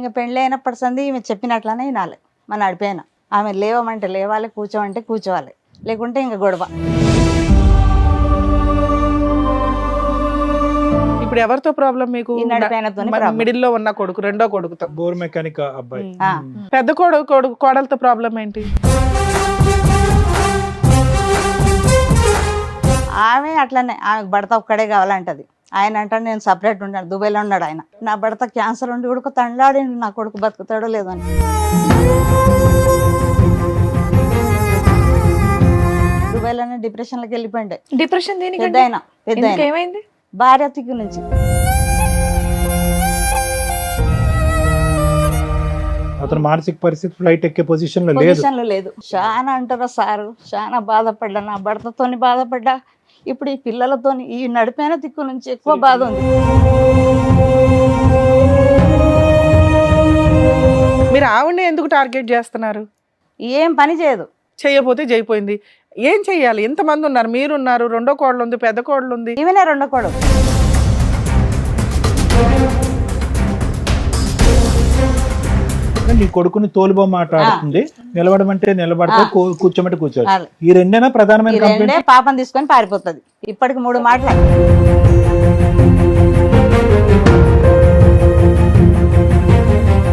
ఇంకా పెళ్ళి అయినప్పటి సంది ఈమె చెప్పినట్లనే వినాలి మన నడిపోయిన. ఆమె లేవమంటే లేవాలి, కూర్చోమంటే కూర్చోవాలి, లేకుంటే ఇంకా గొడవ. ఇప్పుడు ఎవరితో ప్రాబ్లం మీకు? ఈ నడిపోయినతోనే problem. మిడిల్ లో ఉన్న కొడుకు, రెండో కొడుకుతో. బోర్ మెకానిక్ అబ్బాయి. పెద్ద కోడలతో ప్రాబ్లం ఏంటి? ఆమె అట్లనే, ఆమె భర్త ఒక్కడే కావాలంటది. ఆయన అంటాడు నేను సపరేట్ ఉన్నాడు, దుబాయ్లో ఉన్నాడు ఆయన. నా భర్త క్యాన్సర్ ఉండి ఉడుకు తండ్లాడిండు, నా కొడుకు బతుకుతాడో లేదో అని. దుబాయ్లోనే డిప్రెషన్లోకి వెళ్ళిపోయిండే. డిప్రెషన్ దేనికి? పెద్ద ఏమైంది? భార్య తిక్కు నుంచి. అతను మానసిక పరిస్థితి ఫ్లైట్ ఎక్కే పొజిషన్ లో లేదు. చాలా అంటారా సారు, చాలా బాధపడ్డా, నా భర్తతోని బాధపడ్డా, ఇప్పుడు ఈ పిల్లలతోని, ఈ నడిపోయిన దిక్కు నుంచి ఎక్కువ బాధ ఉంది. మీరు ఆవిడని ఎందుకు టార్గెట్ చేస్తున్నారు? ఏం పని చేయదు. చేయకపోతే చేయిపోయింది. ఏం చెయ్యాలి? ఎంతమంది ఉన్నారు? మీరున్నారు, రెండో కోడలు ఉంది, పెద్ద కోడలు ఉంది. ఈమెనే రెండో కోడలు. నీ కొడుకుని తోలుబొమ్మ మాట్లాడుతుంది, నిలబడమంటే నిలబడతా, కూర్చోమంటే కూర్చోవాలి. ఈ రెండేనా ప్రధానమైన కంప్లైంట్? పాపం తీసుకొని పారిపోతుంది. ఇప్పటికి 3 మాటలు.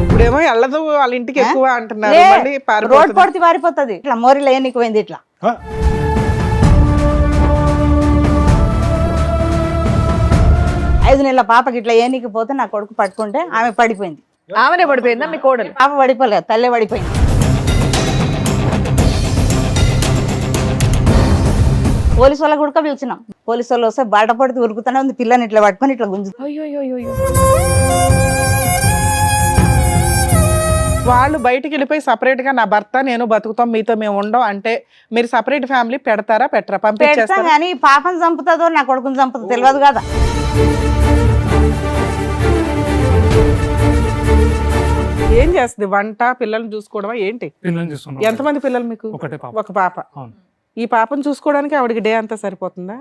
ఇప్పుడేమో వెళ్ళదు వాళ్ళ ఇంటికి ఎక్కువ అంటున్నారు. మళ్ళీ రోడ్ పొడితే పారిపోతుంది. ఇట్లా మోరీలో ఏనికి పోయింది. ఇట్లా 5 నెలల పాపకి ఇట్లా ఏనికి పోతే నా కొడుకు పట్టుకుంటే ఆమె పడిపోయింది. ఆమెనే పడిపోయిందా మీ కోడలు? పాప పడిపోలేదు, తల్లే పడిపోయింది. పోలీసు వాళ్ళ కూడా పిలిచినాం. పోలీసు వాళ్ళు వస్తే బాట పడితే ఉరుకుతూనే ఉంది. పిల్లని ఇట్లా పట్టుకొని ఇట్లా గుంజు. వాళ్ళు బయటికి వెళ్ళిపోయి సపరేట్ గా నా భర్త నేను బతుకుతాం, మీతో మేము ఉండం అంటే మీరు సపరేట్ ఫ్యామిలీ పెడతారా పెట్టరా? పంపించేస్తాం. కానీ పాపం చంపుతుందో నా కొడుకుని చంపుతుందో తెలియదు కదా. ఏం చేస్తుంది? వంట, పిల్లల్ని చూసుకోవడమా ఏంటి? ఎంతమంది పిల్లలు మీకు? ఒక పాప. ఈ పాపను చూసుకోవడానికి ఆవిడకి డే అంతా సరిపోతుందా?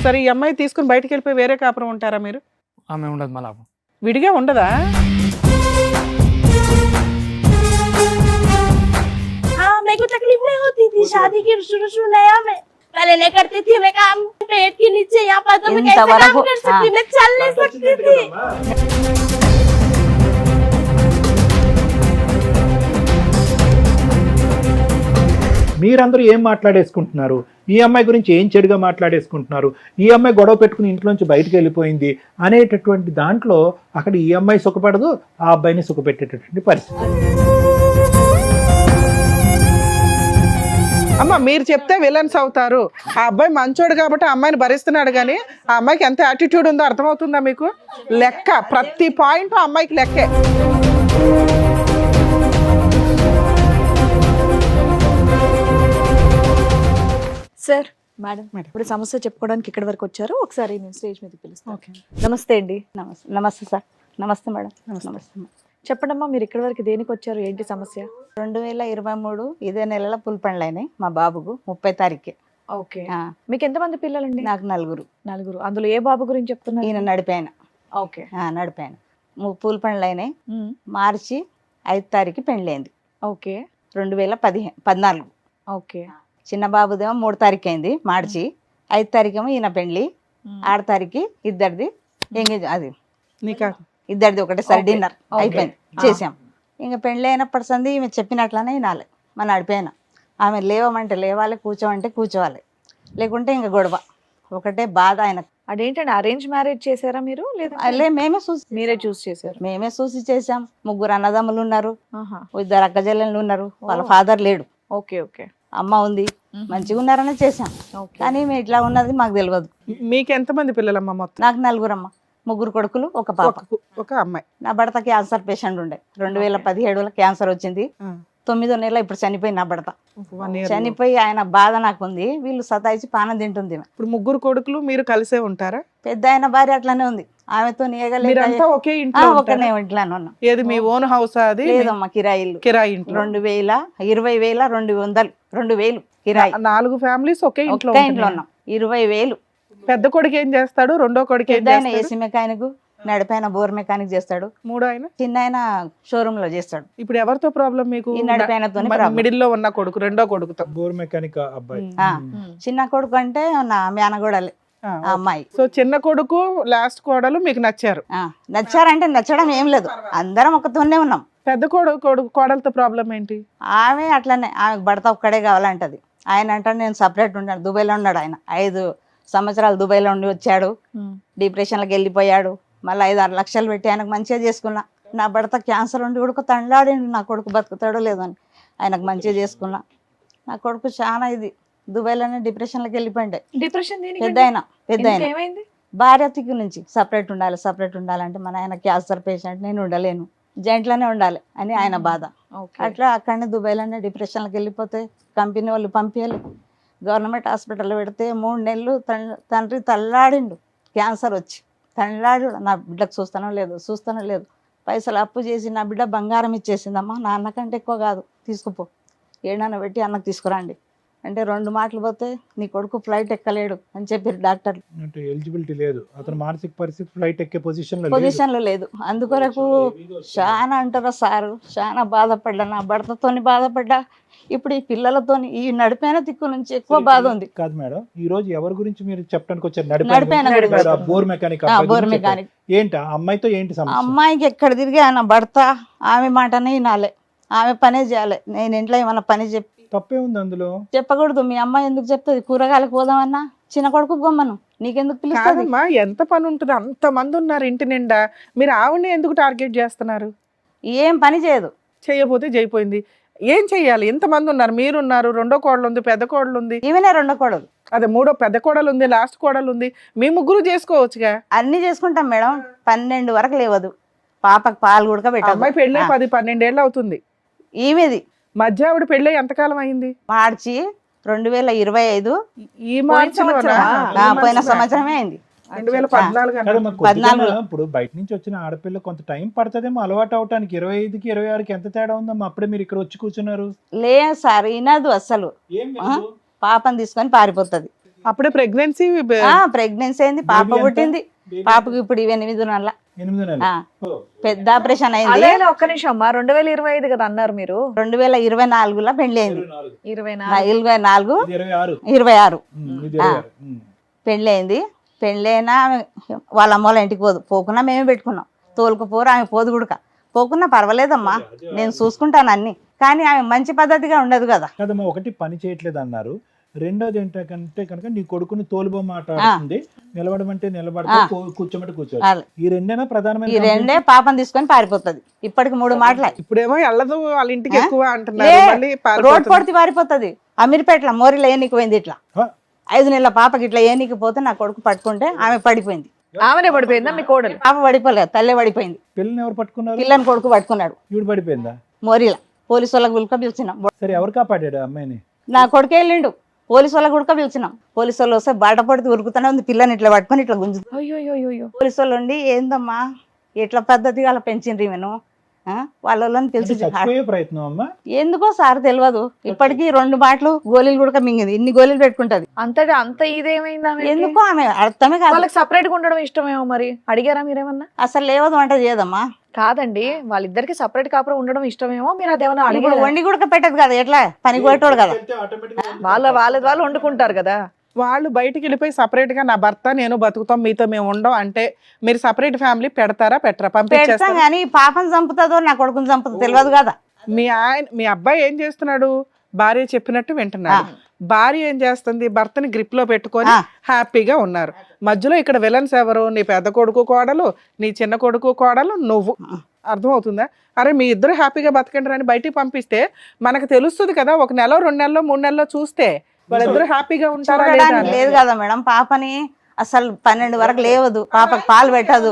సరే, ఈ అమ్మాయి తీసుకుని బయటకు వెళ్ళిపోయి వేరే కాపురం ఉంటారా మీరు? ఆమె ఉండదు, మళ్ళీ విడిగా ఉండదా? मेरे को तकलीफ नहीं होती थी शादी की शुरू नया में पहले नहीं करती थी मैं काम पेट के नीचे यहाँ पर तो मैं कैसे काम कर सकती मैं चल नहीं सकती थी। మీరందరూ ఏం మాట్లాడేసుకుంటున్నారు? ఈ అమ్మాయి గురించి ఏం చెడుగా మాట్లాడేసుకుంటున్నారు? ఈ అమ్మాయి గొడవ పెట్టుకుని ఇంట్లోంచి బయటకు వెళ్ళిపోయింది అనేటటువంటి దాంట్లో అక్కడ ఈ అమ్మాయి సుఖపడదు, ఆ అబ్బాయిని సుఖపెట్టేటటువంటి పరిస్థితి. అమ్మ మీరు చెప్తే విలన్స్ అవుతారు. ఆ అబ్బాయి మంచోడు కాబట్టి ఆ అమ్మాయిని భరిస్తున్నాడు, కానీ ఆ అమ్మాయికి ఎంత యాటిట్యూడ్ ఉందో అర్థమవుతుందా మీకు? లెక్క, ప్రతి పాయింట్ ఆ అమ్మాయికి లెక్కే. సార్, మేడం ఇప్పుడు సమస్య చెప్పుకోవడానికి ఇక్కడ వరకు వచ్చారు. ఒకసారి నేను స్టేజ్ మీద పిలుస్తాను. నమస్తే అండి. నమస్తే సార్. నమస్తే మేడం. నమస్తే. చెప్పండమ్మా, మీరు ఇక్కడ వరకు దేనికి వచ్చారు? ఏంటి సమస్య? 2023 ఇదే నెలలో పులిపండ్లు అయినాయి మా బాబుకు 30 తారీఖు. ఓకే. మీకు ఎంతమంది పిల్లలండి? నాకు 4. అందులో ఏ బాబు గురించి చెప్తున్నారు? ఈయన నడిపాయన. ఓకే. నడిపాయన. పూలిపండ్లు అయినాయి. మార్చి 5 తారీఖు పెళ్ళైంది. ఓకే. 2014. ఓకే. చిన్న బాబుదేమో 3 తారీఖు అయింది మార్చి. 5 తారీఖు ఏమో ఈయన పెళ్లి. 6 తారీఖు ఇద్దరిది ఎంగేజ్, అది ఇద్దరిది ఒకటేసారి డిన్నర్ అయిపోయింది, చేసాం. ఇంకా పెళ్ళి అయినప్పటి సంది ఈమె చెప్పినట్లనే వినాలి మన నడిపోయిన. ఆమె లేవమంటే లేవాలి, కూర్చోమంటే కూర్చోవాలి, లేకుంటే ఇంకా గొడవ. ఒకటే బాధ ఆయన. అదేంటండి, అరేంజ్ మ్యారేజ్ చేశారా మీరు? లేదా మీరే చూసి చేశారు? మేమే చూసి చేసాం. 3 అన్నదమ్ములు ఉన్నారు, 2 అక్కజల్లెళ్ళు ఉన్నారు. వాళ్ళ ఫాదర్ లేడు. ఓకే. ఓకే. అమ్మ ఉంది, మంచిగా ఉన్నారనే చేసాం. కానీ మేము ఇట్లా ఉన్నది మాకు తెలియదు. మీకు ఎంతమంది పిల్లలమ్మ? మొత్తం నాకు 4 అమ్మ. 3 కొడుకులు, ఒక పాప, ఒక అమ్మాయి. నా భర్త క్యాన్సర్ పేషెంట్ ఉండే. 2017లో క్యాన్సర్ వచ్చింది. 9వ నెల ఇప్పుడు చనిపోయి నా భర్త. చనిపోయి ఆయన బాధ నాకు ఉంది. వీళ్ళు సతాయిచి పానం తింటుంది. ఇప్పుడు 3 కొడుకులు, మీరు కలిసే ఉంటారా? పెద్ద ఆయన భార్య అట్లానే ఉంది. ఆమెతో ఒకే ఇంట్లో ఒకనే ఇంట్లోనే ఉన్నాం. ఏది మీ ఓన్ హౌస్? అది లేదమ్మా, కిరాయి ఇల్లు. కిరాయి ఇంట్లో 2000, 20,200, 2,000 కిరాయి. 4 ఫ్యామిలీస్ ఒకే ఇంట్లో ఉన్నాం. 20,000 పెద్ద కొడుకు ఏం చేస్తాడు, రెండో కొడుకు ఏం పెద్ద ఆయన చేస్తాడు, ఏసీ మెకానిక్, నడిపైన బోర్ మెకానిక్ చేస్తాడు, మూడో ఆయన చిన్న ఆయన షోరూమ్ లో చేస్తాడు. ఇప్పుడు ఎవరితో ప్రాబ్లం మీకు? ఈ నడిపైనతోనే problem. మిడిల్ లో ఉన్న కొడుకు, రెండో కొడుకుతో. బోర్ మెకానిక్ అబ్బాయి. ఆ, చిన్న కొడుకు అంటే నా మేనగోడలే ఆ, ఆ అమ్మాయి. సో చిన్న కొడుకు లాస్ట్ కోడలు మీకు నచ్చారు. ఆ, నచ్చారంటే నచ్చడం ఏం లేదు, అందరం ఒకతోనే ఉన్నాం. పెద్ద కొడుకు కోడలతో ప్రాబ్లం ఏంటి? ఆమె అట్లనే, ఆమెకు భర్త ఒక్కడే కావాలంటది. ఆయన అంటే నేను సపరేట్ ఉన్నాడు, దుబాయ్లో ఉన్నాడు ఆయన. 5 సంవత్సరాలు దుబాయ్లో ఉండి వచ్చాడు, డిప్రెషన్లోకి వెళ్ళిపోయాడు. మళ్ళీ 5-6 లక్షలు పెట్టి ఆయనకు మంచిగా చేసుకున్నా. నా భర్త క్యాన్సర్ ఉండి కొడుకు తండ్లాడిండు, నా కొడుకు బతుకుతాడో లేదో అని. ఆయనకు మంచిగా చేసుకున్నా. నా కొడుకు చాలా ఇది దుబాయ్లోనే డిప్రెషన్లోకి వెళ్ళిపోయిండే. డిప్రెషన్ పెద్ద ఆయన ఏమైంది? భార్య తిక్కు నుంచి సపరేట్ ఉండాలంటే మన ఆయన క్యాన్సర్ పేషెంట్, నేను ఉండలేను, జాయింట్లోనే ఉండాలి అని ఆయన బాధ. అట్లా అక్కడనే దుబాయ్లోనే డిప్రెషన్లోకి వెళ్ళిపోతే కంపెనీ వాళ్ళు పంపించాలి. గవర్నమెంట్ హాస్పిటల్లో పెడితే 3 నెలలు తండ్రి తల్లాడిండు, క్యాన్సర్ వచ్చి తల్లాడు. నా బిడ్డకు చూస్తానో లేదు. పైసలు అప్పు చేసి నా బిడ్డ బంగారం ఇచ్చేసిందమ్మా, నా అన్నకంటే ఎక్కువ కాదు, తీసుకుపో, ఏడన్నా పెట్టి అన్నకు తీసుకురండి అంటే 2 మాటలు పోతే నీ కొడుకు ఫ్లైట్ ఎక్కలేడు అని చెప్పారు డాక్టర్లు. అంటే ఎలిజిబిలిటీ లేదు, అతను మానసిక పరిస్థితి ఫ్లైట్ ఎక్కే పొజిషన్ లో లేదు. అందుకొరకు చాలా అంటారా సారు, చాలా బాధపడ్డా, నా భర్తతోని బాధపడ్డా, ఇప్పుడు ఈ పిల్లలతోని ఈ నడిపైన దిక్కు నుంచి ఎక్కువ బాధ ఉంది. కాదు మేడం, ఈ రోజు ఎవరి గురించి మీరు చెప్పడానికి వచ్చారు? నడిపైన గురించి. Bore mechanic. Bore mechanic. ఏంటి ఆ అమ్మాయితో ఏంటి సమస్య? అమ్మాయికి ఎక్కడ తిరిగి ఆయన భర్త ఆమె మాటనే వినాలి, ఆమె పనే చేయాలి. నేను ఇంట్లో ఏమన్నా పని తప్పే ఉంది అందులో? చెప్పకూడదు. మీ అమ్మాయి ఎందుకు చెప్తుంది? కూరగాయలకు పోదామన్నా చిన్న కొడుకు గమ్మను, నీకెందుకు పిలుస్తుంది? కాదమ్మా, ఎంత పని ఉంటుంది, అంత మంది ఉన్నారు ఇంటి నిండా, మీరు ఆవిడని ఎందుకు టార్గెట్ చేస్తున్నారు? ఏం పని చేయదు. చేయకపోతే చేయిపోయింది. ఏం చెయ్యాలి? ఎంతమంది ఉన్నారు? మీరున్నారు, రెండో కోడలు ఉంది, పెద్ద కోడలు ఉంది, ఈమెనే రెండో కోడలు, అదే మూడో పెద్ద కోడలు ఉంది, లాస్ట్ కోడలు ఉంది, మీ ముగ్గురు చేసుకోవచ్చుగా. అన్ని చేసుకుంటాం మేడం. 12 వరకు లేవదు, పాపకు పాలు కూడా పెట్టదు. అమ్మాయి పెళ్ళి 10-12 ఏళ్ళు అవుతుంది. ఈమెది మధ్య ఆవిడ పెళ్ళి ఎంతకాలం అయింది? మార్చి 2025. ఈ మార్చిలోనా? పోయిన సంవత్సరమే అయింది. 2014 కదా మరి కొద్దిగా ఇప్పుడు బయట నుంచి వచ్చిన ఆడపిల్ల కొంత టైం పడుతుందేమో అలవాటు అవటానికి. 25కి 26కి ఎంత తేడా ఉందమ్మా? అప్పుడే మీరు ఇక్కడ వచ్చి కూర్చున్నారు. లేదు సార్, వినదు అసలు. పాపని తీసుకొని పారిపోతుంది. అప్పుడే ప్రెగ్నెన్సీ అయింది, పాప పుట్టింది. పాపకు ఇప్పుడు 8 నెలల. 8 నెలలు. పెద్ద ఆపరేషన్ అయింది. అదే ఒక్క నిమిషం అమ్మా, 2025 కదా అన్నారు మీరు? 2024లో పెళ్లి అయింది. 24 26 పెళ్లి అయింది. పెళ్ళైనా వాళ్ళ అమ్మ వాళ్ళ ఇంటికి పోకున్నా మేమే పెట్టుకున్నాం. తోలుకుపోరు, ఆమె పోదు గుడక. పోకున్నా పర్వాలేదమ్మా, నేను చూసుకుంటాను అన్ని. కానీ ఆమె మంచి పద్ధతిగా ఉండదు కదా. కదమ్మా, ఒకటి పని చేయట్లేదు అన్నారు. రెండోది ఏంటంటే కనుక నీ కొడుకుని తోలుబొమ్మాటుంది, నిలబడమంటే నిలబడతా, కూర్చోమంటే కూర్చోవాలి. ఈ రెండేనా ప్రధానమైన? ఈ రెండే. పాపం తీసుకొని పారిపోతుంది. ఇప్పటికి 3 మాటలు. ఇప్పుడేమో వెళ్ళదు వాళ్ళ ఇంటికి ఎక్కువ అంటున్నారు. రోడ్ పొడితే పారిపోతుంది. అమీర్పేటలో మోరీలో ఏనికి పోయింది. ఇట్లా 5 నెలల పాపకి ఇట్లా ఏనికి పోతే నా కొడుకు పట్టుకుంటే ఆమె పడిపోయింది. ఆమెనే పడిపోయిందా మీ కోడలు? పాప పడిపోలేదు, తల్లే పడిపోయింది. పిల్లని ఎవరు పట్టుకున్నారు? పిల్లని కొడుకు పట్టుకున్నాడు. ఈవిడ పడిపోయిందా? మోరీలా పోలీసు వాళ్ళకి గుల్క పిలిచినాం. సరే, ఎవరు కాపాడాడు అమ్మాయిని? నా కొడుకే వెళ్ళిండు. పోలీసు వాళ్ళకి గుడక పిలిచినాం. పోలీసు వాళ్ళు వస్తే బాట పడితే ఉరుకుతూనే ఉంది. పిల్లని ఇట్లా పట్టుకొని ఇట్లా గుంజు. అయ్యో. పోలీసు వాళ్ళు ఉండి ఏందమ్మా ఎట్లా పద్ధతిగా అలా పెంచిండ్రి మేము వాళ్ళని తెలిసి చచ్చిపోయే ప్రయత్నం అమ్మా? ఎందుకో సార్ తెలియదు. ఇప్పటికీ 2 మాటలు గోళీలు కూడా మింగింది. ఇన్ని గోళీలు పెట్టుకుంటది. అంత ఇదేమైందా? ఎందుకో ఆమె అర్థమే కాదు. వాళ్ళకి సపరేట్ గా ఉండడం ఇష్టమేమో. మరి అడిగారా మీరేమన్నా? అసలు లేవదు వంట చేయదమ్మా. కాదండి, వాళ్ళిద్దరికి సపరేట్ కాపురం ఉండడం ఇష్టమేమో. మీరు అదేమన్నా అడిగారు? వండి కూడా పెట్టదు కదా, ఎట్లా పని కొట్టేవాడు కదా. వాళ్ళు వండుకుంటారు కదా. వాళ్ళు బయటికి వెళ్ళిపోయి సపరేట్ గా నా భర్త నేను బతుకుతాం, మీతో మేము ఉండం అంటే మీరు సపరేట్ ఫ్యామిలీ పెడతారా పెట్టరా? పెడతాం కానీ పాపం చంపుతుందో నా కొడుకుని చంపుతుందో తెలియదు కదా. మీ అబ్బాయి ఏం చేస్తున్నాడు? భార్య చెప్పినట్టు వింటున్నాడు. భార్య ఏం చేస్తుంది? భర్తని గ్రిప్ లో పెట్టుకొని హ్యాపీగా ఉన్నారు. మధ్యలో ఇక్కడ విలన్స్ ఎవరు? నీ పెద్ద కొడుకు కోడలు, నీ చిన్న కొడుకు కోడలు, నువ్వు. అర్థమవుతుందా? అరే మీ ఇద్దరు హ్యాపీగా బతకండి అని బయటికి పంపిస్తే మనకు తెలుస్తుంది కదా. 1 నెల 2 నెలలో 3 నెలలో చూస్తే వాళ్ళిద్దరు హ్యాపీగా ఉంటారా? లేదు కదా మేడం. పాపని అసలు 12 వరకు లేవదు, పాపకు పాలు పెట్టదు.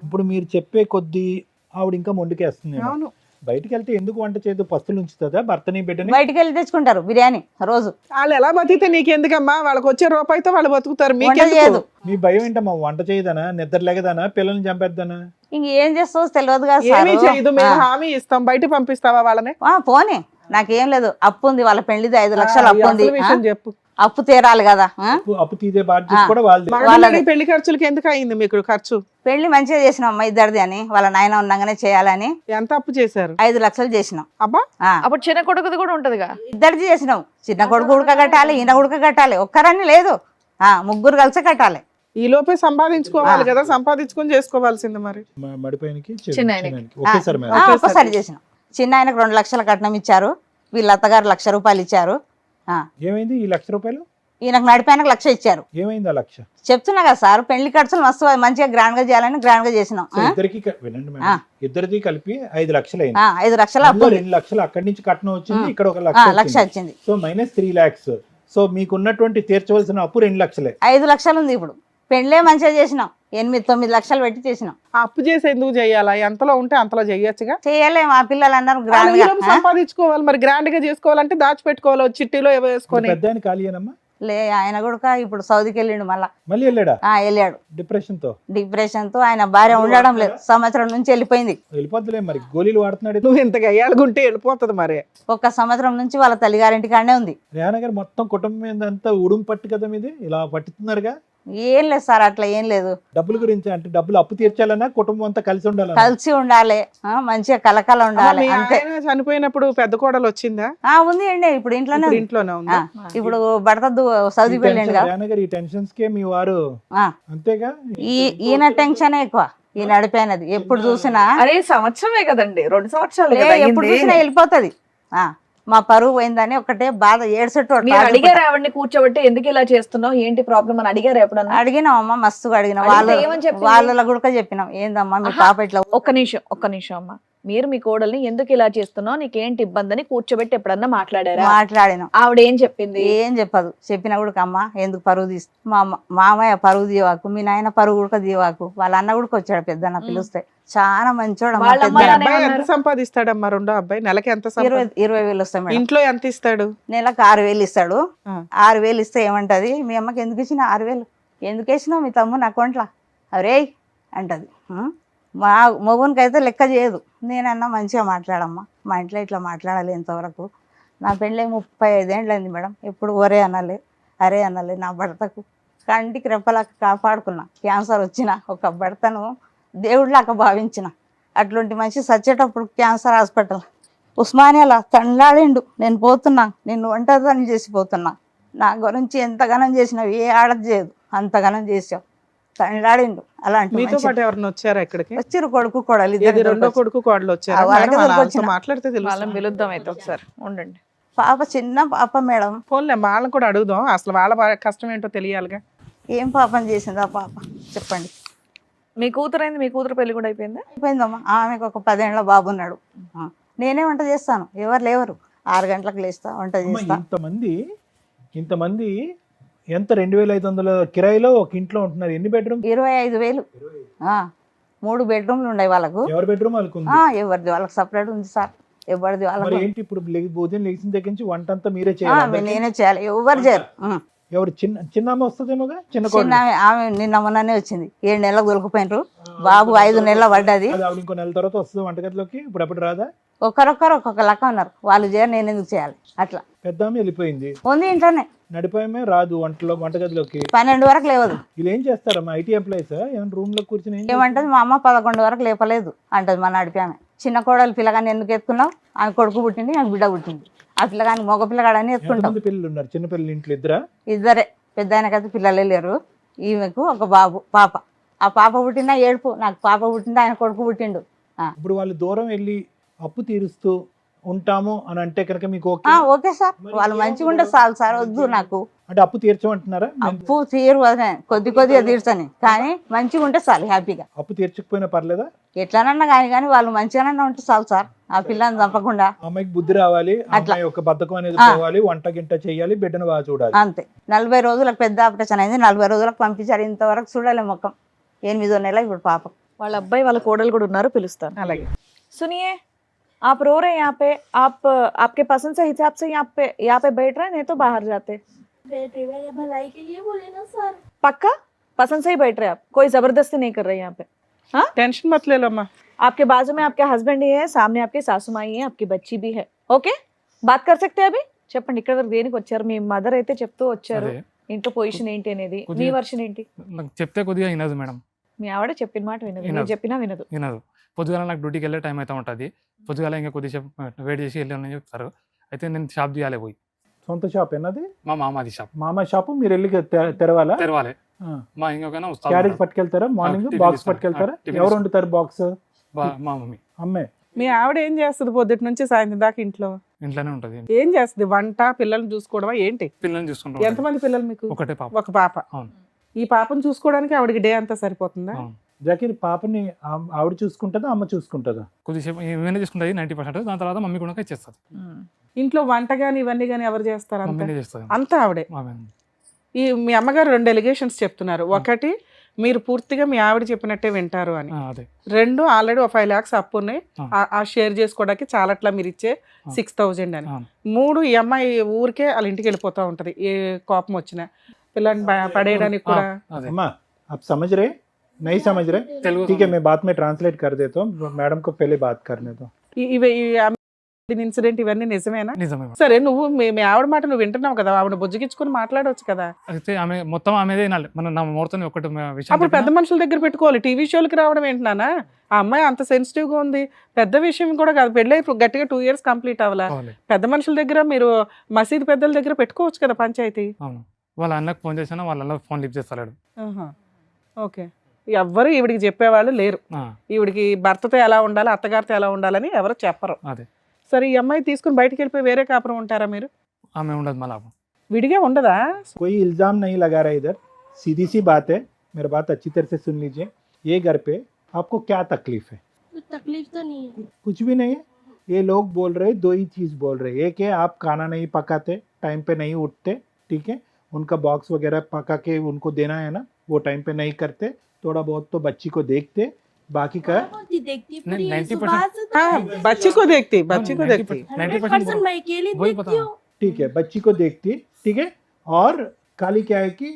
ఇప్పుడు మీరు చెప్పే కొద్దీ ఆవిడ ఇంకా మొండికేస్తుంది. అవును. బయటికి వెళ్తే ఎందుకు వంట చేయదు? పస్తులు ఉంచుతుందా భర్తని బిడ్డని? బయటికి వెళ్ళి తెచ్చుకుంటారు బిర్యానీ రోజు. వాళ్ళు ఎలా బతికితే నీకెందుకమ్మా? వాళ్ళకి వచ్చే రూపాయితో వాళ్ళు బతుకుతారు. చేయదు. మీ భయం ఏంటమ్మా? వంట చేయదనా, నిద్ర లేగదానా, పిల్లల్ని చంపేద్దానా? ఇంకేం చేస్తావు తెలియదు కదా. ఏమీ చేయదు. మేము హామీ ఇస్తాం. బయట పంపిస్తావా వాళ్ళని? పోనీ, నాకేం లేదు. అప్పు ఉంది, వాళ్ళ పెళ్లిది 5 లక్షలు అప్పు ఉంది. విషయం చెప్పు. అప్పు తీరాలి కదా ఆ? అప్పు తీసే బాధ్యత కూడా వాళ్ళది. మగపిల్లడి పెళ్లి ఖర్చులకి ఎందుకు అయింది మీకు ఖర్చు? పెళ్లి మంచిగా చేసినాం అమ్మ ఇద్దరిది అని, వాళ్ళ నాయన ఉండగానే చేయాలని ఎంత అప్పు చేశారు? 5 లక్షలు చేసినాం. అబ్బా, ఆ, అప్పుడు చిన్న కొడుకుది కూడా ఉంటదిగా. ఇద్దరిది చేసినాం. చిన్న కొడుకు ఉడక కట్టాలి, ఈయన ఉడక కట్టాలి, ఒక్కరని లేదు, ముగ్గురు కలిసి కట్టాలి. ఈ లోపే సంపాదించుకోవాలి కదా, సంపాదించుకొని చేసుకోవాల్సింది మరి. మడిపోయినకి చిన్నాయనకి. ఒకేసారి మేడం. ఒక్కసారి చేసినాం. చిన్న ఆయనకు 2 లక్షల కట్నం ఇచ్చారు, వీళ్ళ అత్తగారు 1,00,000 రూపాయలు ఇచ్చారు. ఏమైంది ఈ 1,00,000 రూపాయలు? ఈయనకు నడిపాయనకు 1,00,000 ఇచ్చారు. ఏమైంది ఆ 1,00,000? చెప్తున్నా కదా సార్, పెళ్లి ఖర్చులు మస్తు మంచిగా గ్రాండ్ గా చేయాలని గ్రాండ్ గా చేసినాం. సో ఇద్దరికి వినండి మేడం, ఇద్దరిది కలిపి 5 లక్షలు అయింది. 5 లక్షలు అప్పు, 2 లక్షలు అక్కడి నుంచి కట్నం వచ్చింది, ఇక్కడ 1 లక్ష లక్ష వచ్చింది. So minus 3 lakhs. సో మీకున్నటువంటి తీర్చవలసిన అప్పు 2 లక్షలే. 5 లక్షలు ఉంది ఇప్పుడు. పెళ్ళే మంచిగా చేసినాం, 8-9 లక్షలు పెట్టి చేసినాం. ఆ అప్పు చేసి ఎందుకు చెయ్యాలా? ఎంతలో ఉంటే అంతలో చెయ్యొచ్చుగా. చేయలేము, ఆ పిల్లలు అన్నారు వాళ్ళు గ్రాండ్ ఈ గా. లోపు సంపాదించుకోవాలి మరి, గ్రాండ్ గా చేసుకోవాలంటే దాచిపెట్టుకోవాలి, చిట్టీలో ఏవో వేసుకొని. పెద్ద ఆయన ఖాళీయేనమ్మా? లే, ఆయన కూడా ఇప్పుడు సౌదీకి వెళ్ళిండు మళ్ళా. మళ్ళీ వెళ్ళాడా వెళ్ళాడు డిప్రెషన్ తో? డిప్రెషన్ తో. ఆయన భార్య ఉండడం లేదు, సంవత్సరం నుంచి వెళ్ళిపోయింది. వెళ్ళిపోద్దులే మరి, గోళీలు వాడుతున్నాడు. నువ్వు ఇంతగా ఏళ్ళగుంటే వెళ్ళిపోతుంది మరి. 1 సంవత్సరం నుంచి వాళ్ళ తల్లిగారింటి కాడనే ఉంది. రేహనా గారు మొత్తం కుటుంబం మీద అంతా ఉడుం పట్టు కదా మీది, ఇలా పట్టుతున్నారుగా. ఏం లేదు సార్, అట్లా ఏం లేదు. డబ్బుల గురించి అంటే డబ్బులు అప్పు తీర్చాలన్నా కుటుంబం అంతా కలిసి ఉండాలన్నా? కలిసి ఉండాలి, మంచిగా కలకల ఉండాలి మీ అంతే. ఆయన చనిపోయినప్పుడు పెద్ద కోడలు వచ్చిందా? ఉంది అండి, ఇప్పుడు ఇంట్లోనే ఇప్పుడు ఉంది. ఇంట్లోనే ఉందా? ఇప్పుడు భర్త సౌదీ వెళ్ళిండు కదా. రేహనా గారు ఈ టెన్షన్స్ కే మీ వారు ఆ, అంతేగా. ఈయన టెన్షన్ ఎక్కువ, ఈయన నడిపోయినది. ఎప్పుడు చూసినా అరే సంవత్సరమే కదండి, 2 సంవత్సరాలు లే, కదా ఎప్పుడు అయ్యింది. చూసినా వెళ్ళిపోతది. మా పరువు పోయిందని ఒకటే బాధ, ఏడ్చట్టు మీరు అడిగారు ఆవిడని కూర్చోబెట్టి ఎందుకు ఇలా చేస్తున్నావు, ఏంటి ప్రాబ్లం అని అడిగారు ఎప్పుడన్నా? అడిగినాం అమ్మ, మస్తుగా అడిగినాం. అడిగితే ఏమని చెప్పింది? వాళ్ళ కూడా చెప్పినాం, ఏందమ్మా మీ పాప ఇట్లా. ఒక్క నిమిషం అమ్మ, మీరు మీ కోడల్ని ఎందుకు ఇలా చేస్తున్నావు, నీకేంటి ఇబ్బంది అని కూర్చోబెట్టి ఎప్పుడన్నా మాట్లాడారా? మాట్లాడినాం. ఆవిడ ఏం చెప్పింది? ఏం చెప్పదు. చెప్పినా కూడా అమ్మ ఎందుకు పరువు తీస్తా, మామయ్య పరువు తీవాకు, మీ నాయన పరువు కూడా తీవాకు. వాళ్ళ అన్న కూడా వచ్చాడు, పెద్దన్న పిలుస్తే. చాలా మంచోడు అమ్మ, వాళ్ళ అమ్మ పెద్ద మీ అబ్బాయి ఎంత సంపాదిస్తాడమ్మా? రెండో అబ్బాయి నెలకి ఎంత 20,000 వస్తాయి మేడం. ఇంట్లో ఎంత ఇస్తాడు? నెలకు 6,000 ఇస్తాడు. ఆ. 6,000 ఇస్తే ఏమంటది, మీ అమ్మకి ఎందుకు ఇచ్చిన 6,000, ఎందుకు వేసినావు మీ తమ్ముని అకౌంట్లో అరే అంటది. మా మొగునికి అయితే లెక్క చేయదు. నేనన్నా మంచిగా మాట్లాడమ్మా, మా ఇంట్లో ఇట్లా మాట్లాడాలి ఎంతవరకు. నా పెళ్ళి 35 ఏళ్ళు అయింది మేడం, ఎప్పుడు ఒరే అనాలి అరే అనాలి. నా భర్తకు కంటికి రెప్పలాగా కాపాడుకున్నా. క్యాన్సర్ వచ్చిన ఒక భర్తను దేవుడిలాగా భావించిన. అట్లాంటి మనిషి చచ్చేటప్పుడు క్యాన్సర్ హాస్పిటల్ ఉస్మానియాలో తండ్లాడిండు. నేను పోతున్నా, నిన్ను ఒంటరిదాన్ని చేసిపోతున్నా, నా గురించి ఎంతగానం చేసినావు, ఏ ఆడది చేయదు, అంతగానం చేసావు, తండ్లాడిండు. అలాంటి మీతో పాటు ఎవరైనా వచ్చారా ఇక్కడికి? వచ్చిరు, కొడుకు కోడలు ఏది రెండో కొడుకు కోడలు వచ్చారా? వాళ్ళకే మేడం, వాళ్ళతో దొరికొచ్చిన. మాట్లాడితే తెలుసు. వాళ్ళని పిలుద్దాం అయితే ఒకసారి, ఉండండి. పాప చిన్న పాప మేడం. ఫోన్లే, వాళ్ళని కూడా అడుగుదాం, అసలు వాళ్ళ కష్టం ఏంటో తెలియాలిగా. ఏం పాపం చేసింది ఆ పాప చెప్పండి. మీ కూతురైంది, మీ కూతురు పెళ్లి కూడా అయిపోయిందా? అయిపోయిందమ్మా. ఆమెకు ఒక 10 ఏళ్ళ బాబు ఉన్నాడు. నేనే వంట చేస్తాను, ఎవరు లేవరు. 6 గంటలకు లేస్తా, వంట అమ్మ, చేస్తా. ఇంతమంది ఎంత 2,500 కిరాయిలో ఒక ఇంట్లో ఉంటున్నారు. ఎన్ని బెడ్రూమ్? 25,000. 3 బెడ్రూమ్లు ఉన్నాయి వాళ్ళకు. ఎవరి బెడ్రూమ్ వాళ్ళకు ఉంది? ఎవరిది వాళ్ళకి సపరేట్ ఉంది సార్, ఎవరిది మరి వాళ్ళకు. ఏంటి ఇప్పుడు ఉదయం లేచిన దగ్గర నుంచి వంట అంతా మీరే చేయాలి? నేనే చేయాలి, ఎవరు చేయరు. ఎవరు చిన్నమ్మ వస్తుందేమోగా, చిన్న కోడలు. చిన్న ఆమె నిన్న మొన్ననే వచ్చింది, 7 నెలలకు దొరికిపోయినారు. బాబు 5 నెలల పడ్డది. అది ఆవిడ ఇంకో నెల తర్వాత వస్తుంది వంటగదిలోకి. ఇప్పుడు అప్పుడు రాదా? ఒకరొకరు ఒక్కొక్క లెక్క ఉన్నారు. వాళ్ళు చేయరు, నేను ఎందుకు చేయాలి? అట్లా పెద్ద ఆమె వెళ్ళిపోయింది, ఉంది ఇంట్లోనే. నడిపోయమే రాదు వంటగదిలోకి. 12 వరకు లేవదు. వీళ్ళు ఏం చేస్తారమ్మా? ఐటీ ఎంప్లాయీస్ ఏమైనా రూమ్ లో కూర్చొని ఏం ఏమంటది, మా అమ్మ 11 వరకు లేపలేదు అంటది. మా నడిపి ఆమె. చిన్న కోడలు పిల్లగాని ఎందుకు ఎత్తుకున్నావు, ఆమె కొడుకు పుట్టింది, నాకు బిడ్డ పుట్టింది. ఆ పిల్లగాని మగ పిల్లగాడని ఎత్తుకుంటాం. ఎంతమంది పిల్లలు ఉన్నారు? చిన్న పిల్లలు ఇంట్లో ఇద్దరా? ఇద్దరే. పెద్ద ఆయనకైతే పిల్లలే లేరు. ఈమెకు ఒక బాబు పాప. ఆ పాప పుట్టినా ఏడుపు, నాకు పాప పుట్టింది, ఆయన కొడుకు పుట్టిండు. ఇప్పుడు వాళ్ళు దూరం వెళ్ళి అప్పు తీరుస్తూ ఉంటాము అని అంటే కనుక మీకు ఓకే? ఓకే సార్, వాళ్ళు మంచిగా ఉంటే చాలు సార్, వద్దు నాకు. అంటే అప్పు తీర్చమంటున్నారా? అప్పు తీరు కొద్దిగా తీర్చని, కానీ మంచిగా ఉంటే చాలు, హ్యాపీగా. అప్పు తీర్చకపోయినా పర్లేదా? ఎట్లానన్నా కానీ వాళ్ళు మంచిగానన్నా ఉంటే చాలు సార్, ఆ పిల్లని చంపకుండా. అమ్మాయికి బుద్ధి రావాలి, అమ్మాయి యొక్క బద్ధకం అనేది పోవాలి, వంట గింట చేయాలి, బిడ్డను బాగా చూడాలి. అంతే. 40 రోజులకు పెద్ద ఆపరేషన్ అయింది, 40 రోజులకు పంపించారు. ఇంతవరకు చూడాలి ముఖం. 8వ నెల ఇప్పుడు పాప. వాళ్ళ అబ్బాయి వాళ్ళ కోడలు కూడా ఉన్నారు, పిలుస్తాను. అలాగే. सुनिए, आप रो रहे हैं यहाँ पे, आप आपके पसंद से हिसाब से यहाँ पे बैठ रहे हैं, नहीं तो बाहर जाते। बेटे मेरे भलाई के लिए बोले ना सर। पक्का पसंद से ही बैठ रहे हैं आप, कोई जबरदस्ती नहीं कर रहे यहाँ पे? हाँ, టెన్షన్ మत ले लो अम्मा. आपके बाजू में आपके हस्बैंड ही है, सामने आपकी सासू माई है, आपकी बच्ची भी है. ओके, बात कर सकते हैं अभी? చెప్పండి ఇక్కడ వరకు దేనికి వచ్చారు? మీ మదర్ అయితే చెప్తూ వచ్చారు అదే ఇంట్లో పొజిషన్ ఏంటి అనేది. మీ కొద్దిగా- వర్షన్ ఏంటి? నాకు చెప్తే కొద్దిగా వినదు మేడం, మీ ఆవిడ చెప్పిన మాట వినదు, మీరు వినదు. చెప్పినా వినదు. వినదు. పొద్దుగాల నాకు డ్యూటీకి వెళ్ళే టైం అయితే ఉంటుంది, పొద్దుగాల ఇంకా కొద్దిసేపు వెయిట్ చేసి వెళ్ళామని చెప్తారు. అయితే నేను షాప్ తీయాలి పోయి, సొంత షాప్ ఏనది? మా మామాది షాప్ మామ షాపు మీరు వెళ్ళి తెరవాలా? తెరవాలి. ఆ. మా ఇంకొకైనా క్యారేజ్ పట్టుకెళ్తారా? మార్నింగ్ టిఫిన్ బాక్స్ ఇస్తాను. పట్టుకెళ్తారా? టిఫిన్ ఎవరు ఇస్తాను. వండుతారు బాక్స్? మా మమ్మీ అమ్మే. మీ ఆవిడ ఏం చేస్తుంది పొద్దుటి నుంచి సాయంత్రం దాకా ఇంట్లో? ఇంట్లోనే ఉంటుంది, ఏం చేస్తుంది? వంట, పిల్లల్ని చూసుకోవడమా ఏంటి? పిల్లల్ని చూసుకుంటాం. ఎంతమంది పిల్లలు మీకు? ఒకటే పాప. ఒక పాప. అవును. ఈ పాపను చూసుకోవడానికి ఆవిడకి డే అంతా సరిపోతుందా? అవును. జాకీర్ పాపని ఆవిడ చూసుకుంటుందా అమ్మ చూసుకుంటుందా? కొద్దిసేపు ఏమైనా చేసుకుంటుంది 90%, దాని తర్వాత మమ్మీ కూడా ఇచ్చేస్తుంది. ఇంట్లో వంట గాని ఇవన్నీ గాని ఎవరు చేస్తారు? అంతా మమ్మీనే చేస్తుంది. అంతా ఆవిడే. ఆమె ఈ మీ అమ్మగారు 2 ఎలిగేషన్స్ చెప్తున్నారు. ఒకటి, మీరు పూర్తిగా మీ ఆవిడ చెప్పినట్టే వింటారు అని. అదే 2, ఆల్రెడీ ఒక 5 lakhs అప్పు ఉన్నాయి, ఆ. ఆ షేర్ చేసుకోవడానికి చాలట్లా మీరు ఇచ్చే 6,000 అని. అవును. 3, ఈ అమ్మాయి ఊరికే వాళ్ళ ఇంటికి వెళ్ళిపోతా ఉంటది ఏ కోపం వచ్చినా, పిల్లల్ని పడేయడానికి కూడా. అదే अम्मा आप समझ रहे? नहीं समझ रहे? తెలుగు ठीक है, मैं बाद में ट्रांसलेट कर देता हूँ, मैडम को पहले बात करने दो. ఇవి ఇన్సిడెంట్ ఇవన్నీ నిజమేనా? నిజమే మేడం. సరే, నువ్వు మీ ఆవిడ మాట నువ్వు వింటున్నావు కదా, ఆవిడ బుజ్జగించుకుని మాట్లాడవచ్చు కదా. అయితే ఆమె మొత్తం ఆమెదే వినాలి. మన నా మూర్తని ఒకటి విషయం అప్పుడు పెద్ద చెప్పినా, మనుషుల దగ్గర పెట్టుకోవాలి. టీవీ షోలకి రావడం ఏంటన్నా? ఆ అమ్మాయి అంత సెన్సిటివ్ గా ఉంది. పెద్ద విషయం కూడా కాదు, పెళ్ళి గట్టిగా 2 years కంప్లీట్ అవ్వాలా. కావాలి. పెద్ద మనుషుల దగ్గర, మీరు మసీదు పెద్దల దగ్గర పెట్టుకోవచ్చు కదా పంచాయతీ. అవును. వాళ్ళ అన్నకు ఫోన్ చేసినా వాళ్ళ అన్న ఫోన్ లిఫ్ట్ చేస్తాడు. ఓకే, ఎవ్వరు ఈవిడికి చెప్పేవాళ్ళు లేరు. ఈవిడికి భర్తతో ఎలా ఉండాలి, అత్తగారితో ఎలా ఉండాలని ఎవరు చెప్పరు. అదే సరే, ఈ అమ్మాయి తీసుకుని బయటికి వెళ్ళిపోయి వేరే కాపురం ఉంటారా మీరు? ఆమె ఉండదు మళ్ళీ. విడిగా ఉండదా? कोई इल्जाम नहीं लगा रहा इधर, सीधी सी बात है, मेरी बात अच्छी तरह से सुन लीजिए. ये घर पे आपको क्या तकलीफ है? कुछ तकलीफ तो नहीं है। कुछ भी नहीं है. ये लोग बोल रहे, 2 ही चीज बोल रहे. एक है आप खाना नहीं पकाते, टाइम पे नहीं उठते, ठीक है, उनका बॉक्स वगैरह पका के उनको देना है ना, वो टाइम पे नहीं करते, थोड़ा बहुत तो बच्ची को देखते, बाकी का होती देखती नहीं, पूरी 90% सुबह से तो हाँ, बच्ची को देखती, बच्ची को देखती. 100% मैं अकेली वही देखती बता। हूँ। ठीक है, बच्ची को देखती, ठीक है. और खाली क्या है कि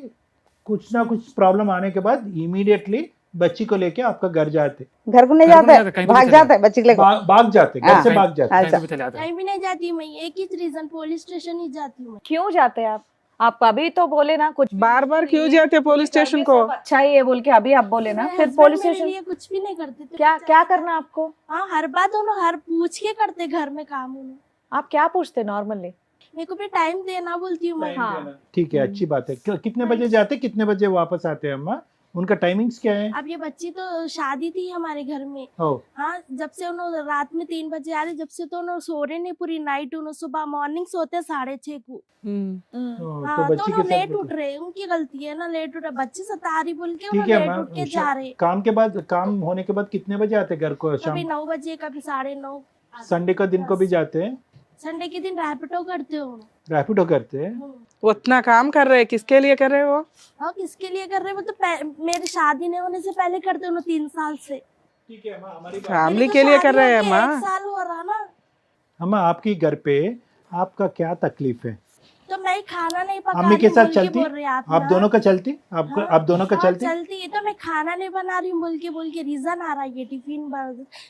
कुछ ना कुछ प्रॉब्लम आने के बाद इमीडिएटली बच्ची को लेके आपका घर जाते, घर को नहीं घर को जाता नहीं है, जाते, कहीं भी भाग चले जाता है बच्ची को लेकर. भाग जाते, घर हाँ. से भाग जाते. अच्छा. कहीं भी चले जाते हैं। कहीं भी नहीं जाती मैं, एक ही रीजन, पुलिस स्टेशन ही जाती हूँ मैं। क्यों जाते हैं आप अभी तो बोले ना कुछ बार बार क्यों जाते पुलिस स्टेशन को? अच्छा ही है बोल के अभी आप बोले ना, मेरे फिर husband पुलिस मेरे स्टेशन लिए कुछ भी नहीं करते थे। क्या क्या करना आपको? हाँ, हर बात उन्होंने हर पूछ के करते घर में काम उन्हें। आप क्या पूछते नॉर्मली? मेरे को भी टाइम देना बोलती हूँ मैं। हाँ। ठीक है, अच्छी बात है. कितने बजे जाते, कितने बजे वापस आते हैं अम्मा? उनका टाइमिंग्स क्या है? अब ये बच्ची तो शादी थी हमारे घर में। ओ, हाँ, जब से उन्होंने रात में 3 बजे आ रहे, जब से तो उन्होंने सो रहे नहीं पूरी नाइट, उन्होंने सुबह मॉर्निंग सोते 6:30 को। हाँ, तो तो बच्ची के उन्होंने लेट साथ उठ रहे, उनकी गलती है ना, लेट उठ रहे, बच्चे सता रही बोल के ठीक उन्होंने है लेट अम्मा. उठ के जा रहे। काम के बाद, काम होने के बाद कितने बजे आते घर को? कभी शाम 9 बजे, कभी 9:30। संडे का दिन को भी जाते हैं, संडे के दिन रैपिडो करते हो। रैपिडो करते हैं. उतना काम कर रहे, किसके लिए कर रहे हो? हाँ, किसके लिए कर रहे हो? वो तो मेरी शादी नहीं होने से पहले करते उन्होंने 3 साल से। ठीक है अम्मा, हमारी फैमिली मेरी के तो लिए शादी कर रहे हैं होके माँ. 1 साल हो रहा ना, अम्मा आपकी घर पे आपका क्या तकलीफ है? तो मैं खाना नहीं पका अम्मी रही के हूँ साथ बोल के चलती? बोल रहे आप आप ना। दोनों का चलती? आपको, आप दोनों का हाँ, चलती? चलती है, तो मैं खाना नहीं बना रही हूँ बोल के रीजन आ रहा है ये टिफिन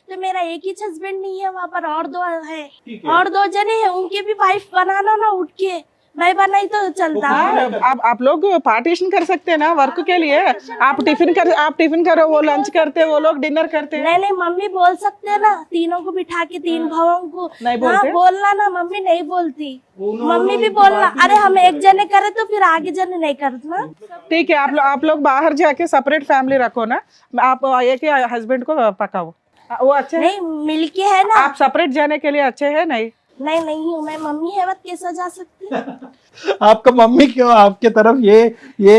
तो मेरा एक ही हस्बैंड नहीं है, वहाँ पर और 2 है, ठीक और 2 जने हैं, उनके भी वाइफ बनाना ना उठ के, मैं बनाई तो चलता है। आप लोग पार्टीशन कर सकते हैं ना वर्क के लिए. आप टिफिन करो, वो लंच करते, वो लोग डिनर करते हैं. नहीं, मम्मी बोल सकते हैं ना, तीनों को बिठा के 3 भावों को नहीं हाँ, बोलते? बोलना ना, मम्मी नहीं बोलती, मम्मी भी बोलना। अरे हम एक जने करे तो फिर आगे जने नहीं करना। ठीक है, आप लोग बाहर जाके सेपरेट फैमिली रखो ना. आप एक ही हस्बैंड को पकाओ, वो अच्छे हैं. नहीं, मिलके है ना। आप सेपरेट जाने के लिए अच्छे हैं? नहीं हूँ मैं, मम्मी है मत कैसा जा सकती है? आपका मम्मी क्यों आपके तरफ ये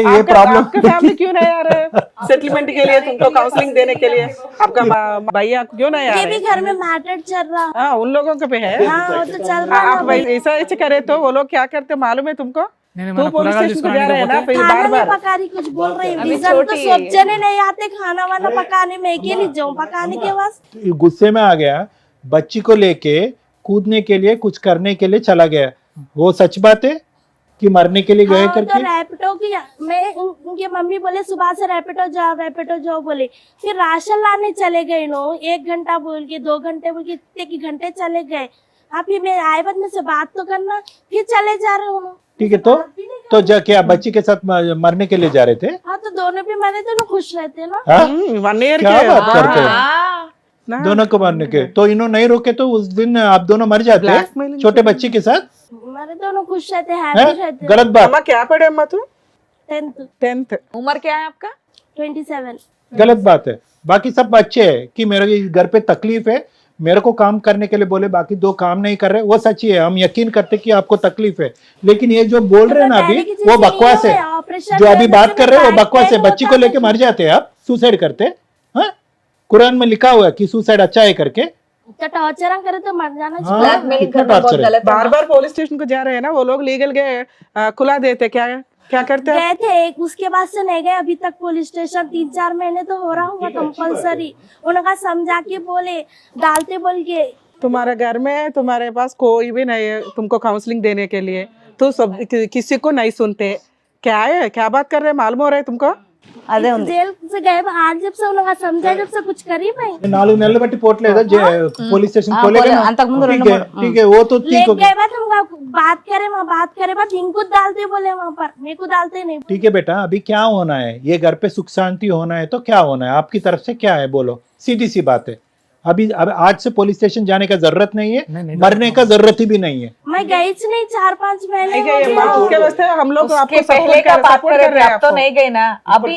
आपका प्रॉब्लम? फैमिली क्यों नहीं आ रहे सेटलमेंट के लिए, तुमको काउंसलिंग देने के लिए? आपका भैया क्यों नहीं आ ये भी रहे? घर में मैटर चल रहा। हाँ, उन लोगों के पे है. हाँ, वो तो चल रहा आप है। ऐसा करे तो वो लोग क्या करते मालूम है तुमको? नहीं, तू मैंने पुलिस पूरा स्टेशन को जा रहे हैं ना, फिर खाना बार नहीं बार पका रही, कुछ बोल रही अभी रीजन तो छोटी सब है। जने नहीं आते खाना वाना पकाने में, अकेली जाऊँ पकाने के वास्ते। गुस्से में आ गया, बच्ची को लेके कूदने के लिए, कुछ करने के लिए चला गया. वो सच बात है कि मरने के लिए गए हाँ, तो करके? रैपिडो की मैं उनके मम्मी बोले सुबह से रैपिडो जाओ बोले, फिर राशन लाने चले गए नो, 1 घंटा बोल के 2 घंटे बोल के इतने की घंटे चले गए, हाँ फिर मैं आए बाद में से बात तो करना, फिर चले जा रहे हूँ। ठीक है, तो जाके आप बच्ची के साथ मरने के लिए जा रहे थे? हाँ तो दोनों भी मरे, दोनों खुश रहते ना। हाँ? 1 ईयर क्या के बात करते हैं? ना, दोनों को मारने के, तो इन्होंने नहीं रोके तो उस दिन आप दोनों मर जाते Blackmailing छोटे बच्ची के साथ? मरे दोनों खुश रहते, हैं? हैप्पी रहते। गलत बात, अम्मा क्या पढ़े अम्मा तू? 10th 10th। उम्र क्या है आपका? 27। गलत बात है। बाकी सब अच्छे है कि मेरे घर पे तकलीफ है, मेरे को काम करने के लिए बोले, बाकी 2 काम नहीं कर रहे, वो सच्ची है, हम यकीन करते कि आपको तकलीफ है, लेकिन ये जो बोल रहे हैं ना अभी वो बकवास है। जो अभी बात कर रहे हैं वो बकवास है। बच्ची को लेके मर जाते हैं आप, सुसाइड करते? हाँ, कुरान में लिखा हुआ है कि सुसाइड अच्छा है करके। तो टॉर्चर करे तो मर जाना चाहिए। हाँ, ब्लैकमेलिंग कितना करना बहुत torture है। गलत है। बार बार पुलिस स्टेशन को जा रहे हैं ना वो लोग, लीगल के खुला देते, क्या क्या करते हैं? गए थे एक, उसके बाद से नहीं गए अभी तक पुलिस स्टेशन। 3-4 महीने तो हो रहा होगा कंपलसरी। उनका समझा के बोले, डालते बोल के। तुम्हारे घर में तुम्हारे पास कोई भी नहीं है तुमको काउंसलिंग देने के लिए, तो सब किसी को नहीं सुनते। क्या है, क्या बात कर रहे हैं, मालूम हो रहा है तुमको? అదే ఉంది जेल से गए आज, जब से उनका समझा, जब से कुछ करी भाई 4 నెలలు బట్టి పోట్లేదా పోలీస్ స్టేషన్ పోలేగా ना? అంతకుముందు ठीक 2 है, ठीक है, वो तो ठीक लेके हो गया। गए बाद हम बात करे, वहाँ बात करे बाद इनको डालते बोले, वहाँ पर मेरे को डालते नहीं। ठीक है बेटा, अभी क्या होना है, ये घर पे सुख शांति होना है तो क्या होना है आपकी तरफ से, क्या है बोलो, सीधी सी बात है। अभी अब आज से पुलिस स्टेशन जाने का जरूरत नहीं है, नहीं, मरने का जरूरत ही भी नहीं है। मैं गई च नहीं, 4-5 महीने नहीं हो गए गए। अम्मा, उसके वास्ते हम लोग उसके आपको पहले support का कर- बात support कर कर रहे हैं अब तो आपको। नहीं गए ना अभी।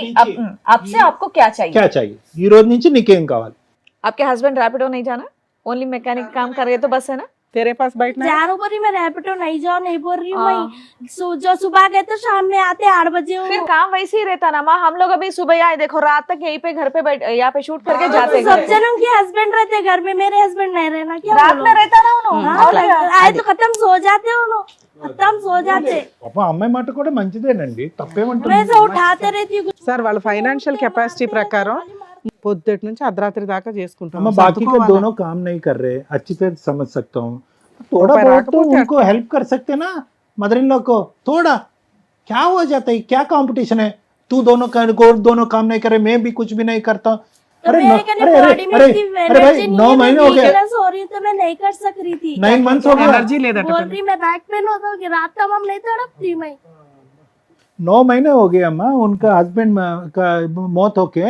आपसे आपको क्या चाहिए? क्या चाहिए ఈ రోజు నుంచి నీకేం కావాలి? आपके हस्बैंड रैपिडो नहीं जाना, ओनली मैकेनिक काम कर रहे तो बस है ना? तेरे पास बैठना है? जा रहा हूँ, मैं रैपिडो नहीं जाओ नहीं बोल रही हूँ। मैं जो सुबह गए तो शाम में आते 8 बजे हूँ। फिर काम वैसे ही रहता ना माँ। हम लोग अभी सुबह आए, देखो रात तक यहीं पे घर पे बैठ, यहाँ पे शूट करके जाते सब घर। जनों के हस्बैंड रहते घर में, मेरे हस्बैंड नहीं रहना क्या रात बोलूं? में रहता ना उन्होंने। हाँ, और क्या? आए तो खत्म सो जाते उन्हों, खत्म सो जाते। పాప అమ్మాయి మాట కూడా మంచిదేనండి, తప్పేమంటుంది? मैं से उठाते रहती हूँ। సార్ వాళ్ళ ఫైనాన్షియల్ కెపాసిటీ ప్రకారం పొద్దుటి నుంచి అర్ధరాత్రి దాకా చేసుకుంటాం। हम बाकी के दोनों काम नहीं कर रहे, अच्छी तरह समझ सकता हूँ, थोड़ा ऊपर बहुत आके तो पूछे। उनको हेल्प कर सकते ना, मदर इन लॉ को थोड़ा। क्या हो जाता है, क्या कंपटीशन है, तू दोनों काम नहीं कर रहे, मैं भी कुछ भी नहीं करता। तो अरे मेरे न- कहने अरे अरे बॉडी में अरे इतनी अरे भाई एनर्जी 9 नहीं है, महीने मैं हो गए, वीकनेस हो रही है तो मैं नहीं कर सक रही थी। 9 मंथ्स हो गया, एनर्जी लेदట बोल रही मैं बैक पेन होता कि रात तमाम नहीं तड़पती मैं। 9 महीने हो गए अम्मा उनका हस्बैंड का मौत होके,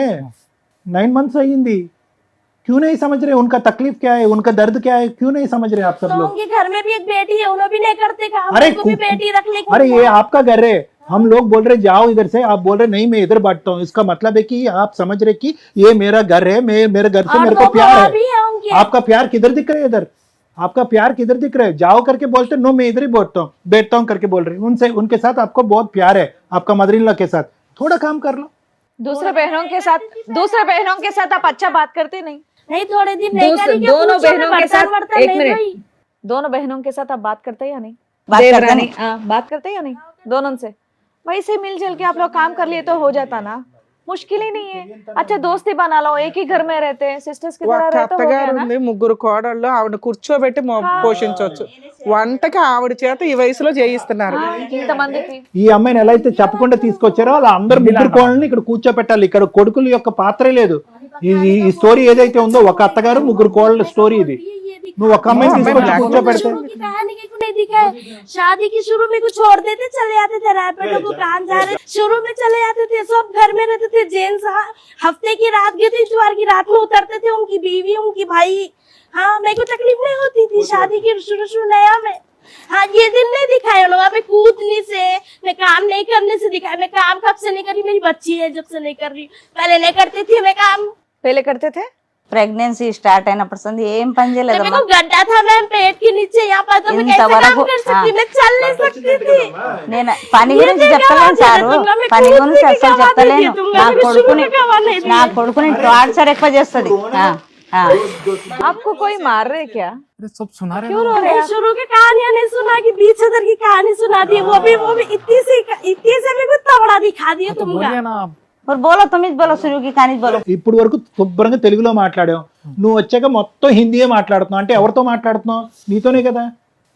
9 मंथ्स अयिंदी। क्यों नहीं समझ रहे उनका तकलीफ क्या है, उनका दर्द क्या है, क्यों नहीं समझ रहे आप सब तो लोग? उनके घर में भी एक बेटी है, उन्होंने भी नहीं करते काम, अरे उनको भी बेटी रख ले। अरे ये आपका घर है, हम लोग बोल रहे जाओ इधर से, आप बोल रहे नहीं मैं इधर बांटता हूँ, इसका मतलब है कि आप समझ रहे कि ये मेरा घर है, मेरे घर से और मेरे 2 को प्यार गवाह है। भी है उनके। आपका प्यार किधर दिख रहा है इधर, आपका प्यार किधर दिख रहा है? जाओ करके बोलते नो मैं इधर ही बैठता हूँ करके बोल रहे हैं। उनसे उनके साथ आपको बहुत प्यार है, आपका मदर इन लॉ के साथ, थोड़ा काम कर लो। दूसरे बहनों के साथ आप अच्छा बात करते नहीं। नहीं थोड़े दिन नहीं करेंगे, दोनों पूछो, मैं बहनों के बर्तन साथ वर्तन एक नहीं मिनट, धोई। दोनों बहनों के साथ आप बात करते या नहीं? बात करते देवरानी, नहीं। हाँ, बात करते या नहीं दोनों से? वैसे मिलजुल के आप लोग काम कर लिए तो हो जाता ना, मुश्किल ही नहीं है। अच्छा दोस्ती बना लो, एक ही घर में रहते हैं, सिस्टर्स की तरह ఒక रहते हो गया అత్తగారు ना। ఉంది, 3 కోడళ్ళు, ఆవిడ కూర్చోబెట్టి పోషించవచ్చు। వంటకి ఆవిడ చేత ఈ వయసులో చేయిస్తున్నారు। ఇంతమందికి ఈ అమ్మాయిని ఎలా అయితే చెప్పకుండా తీసుకొచ్చారో వాళ్ళ అందరు ముగ్గురు కోళ్ళని ఇక్కడ కూర్చోపెట్టాలి, ఇక్కడ కొడుకుల యొక్క పాత్రే లేదు। ఈ స్టోరీ ఏదైతే ఉందో ఒక అత్తగారు 3 కోళ్ళ స్టోరీ ఇది, నువ్వు ఒక అమ్మాయిని తీసుకొచ్చి కూర్చోపెడితే शुरू की कहानी की नहीं दिखाए। शादी की शुरू में कुछ छोड़ देते, चले जाते थे रैपिडो को, कहाँ जा रहे, शुरू में चले जाते थे, सब घर में रहते थे। जेंट्स हफ्ते की रात गए थे, इतवार की रात में उतरते थे, उनकी बीवी उनकी भाई। हाँ मेरे को तकलीफ नहीं होती थी शादी की शुरू नया में। हाँ ये दिन नहीं दिखाए लोग, हमें कूदने से, मैं काम नहीं करने से दिखाया। मैं काम कब से नहीं करी, मेरी बच्ची है जब से नहीं कर रही, पहले नहीं करती थी मैं काम। पहले करते थे? ప్రెగ్నెన్సీ స్టార్ట్ అయినప్పుడు సంది ఏం పని जब मेरे చేయలేదమ్మా। को गड्ढा था मैम पेट के नीचे, यहाँ पर तो मैं कैसे काम कर सकती, मैं चल नहीं सकती थी। నేను పని గురించి చెప్తలేను సారు, పని గురించి అసలు చెప్తలేను। నా కొడుకుని టార్చర్ ఎక్కువ చేస్తుంది। आपको कोई मार रहे क्या? अरे सब सुना रहे क्यों हो। रो रहे हैं? शुरू की कहानियां नहीं सुना कि 20,000 की कहानी सुना दी, वो भी इतनी से मेरे को तबड़ा दिखा दिया तो तुमका। बोलिए ना आप। और बोलो तुम ही बोलो, शुरू की कहानी बोलो। ఇప్పుడు వరకు శుభ్రంగా తెలుగులో మాట్లాడావు, నువ్వు వచ్చాక మొత్తం హిందీయే మాట్లాడుతున్నావు, అంటే ఎవరితో మాట్లాడుతున్నావు?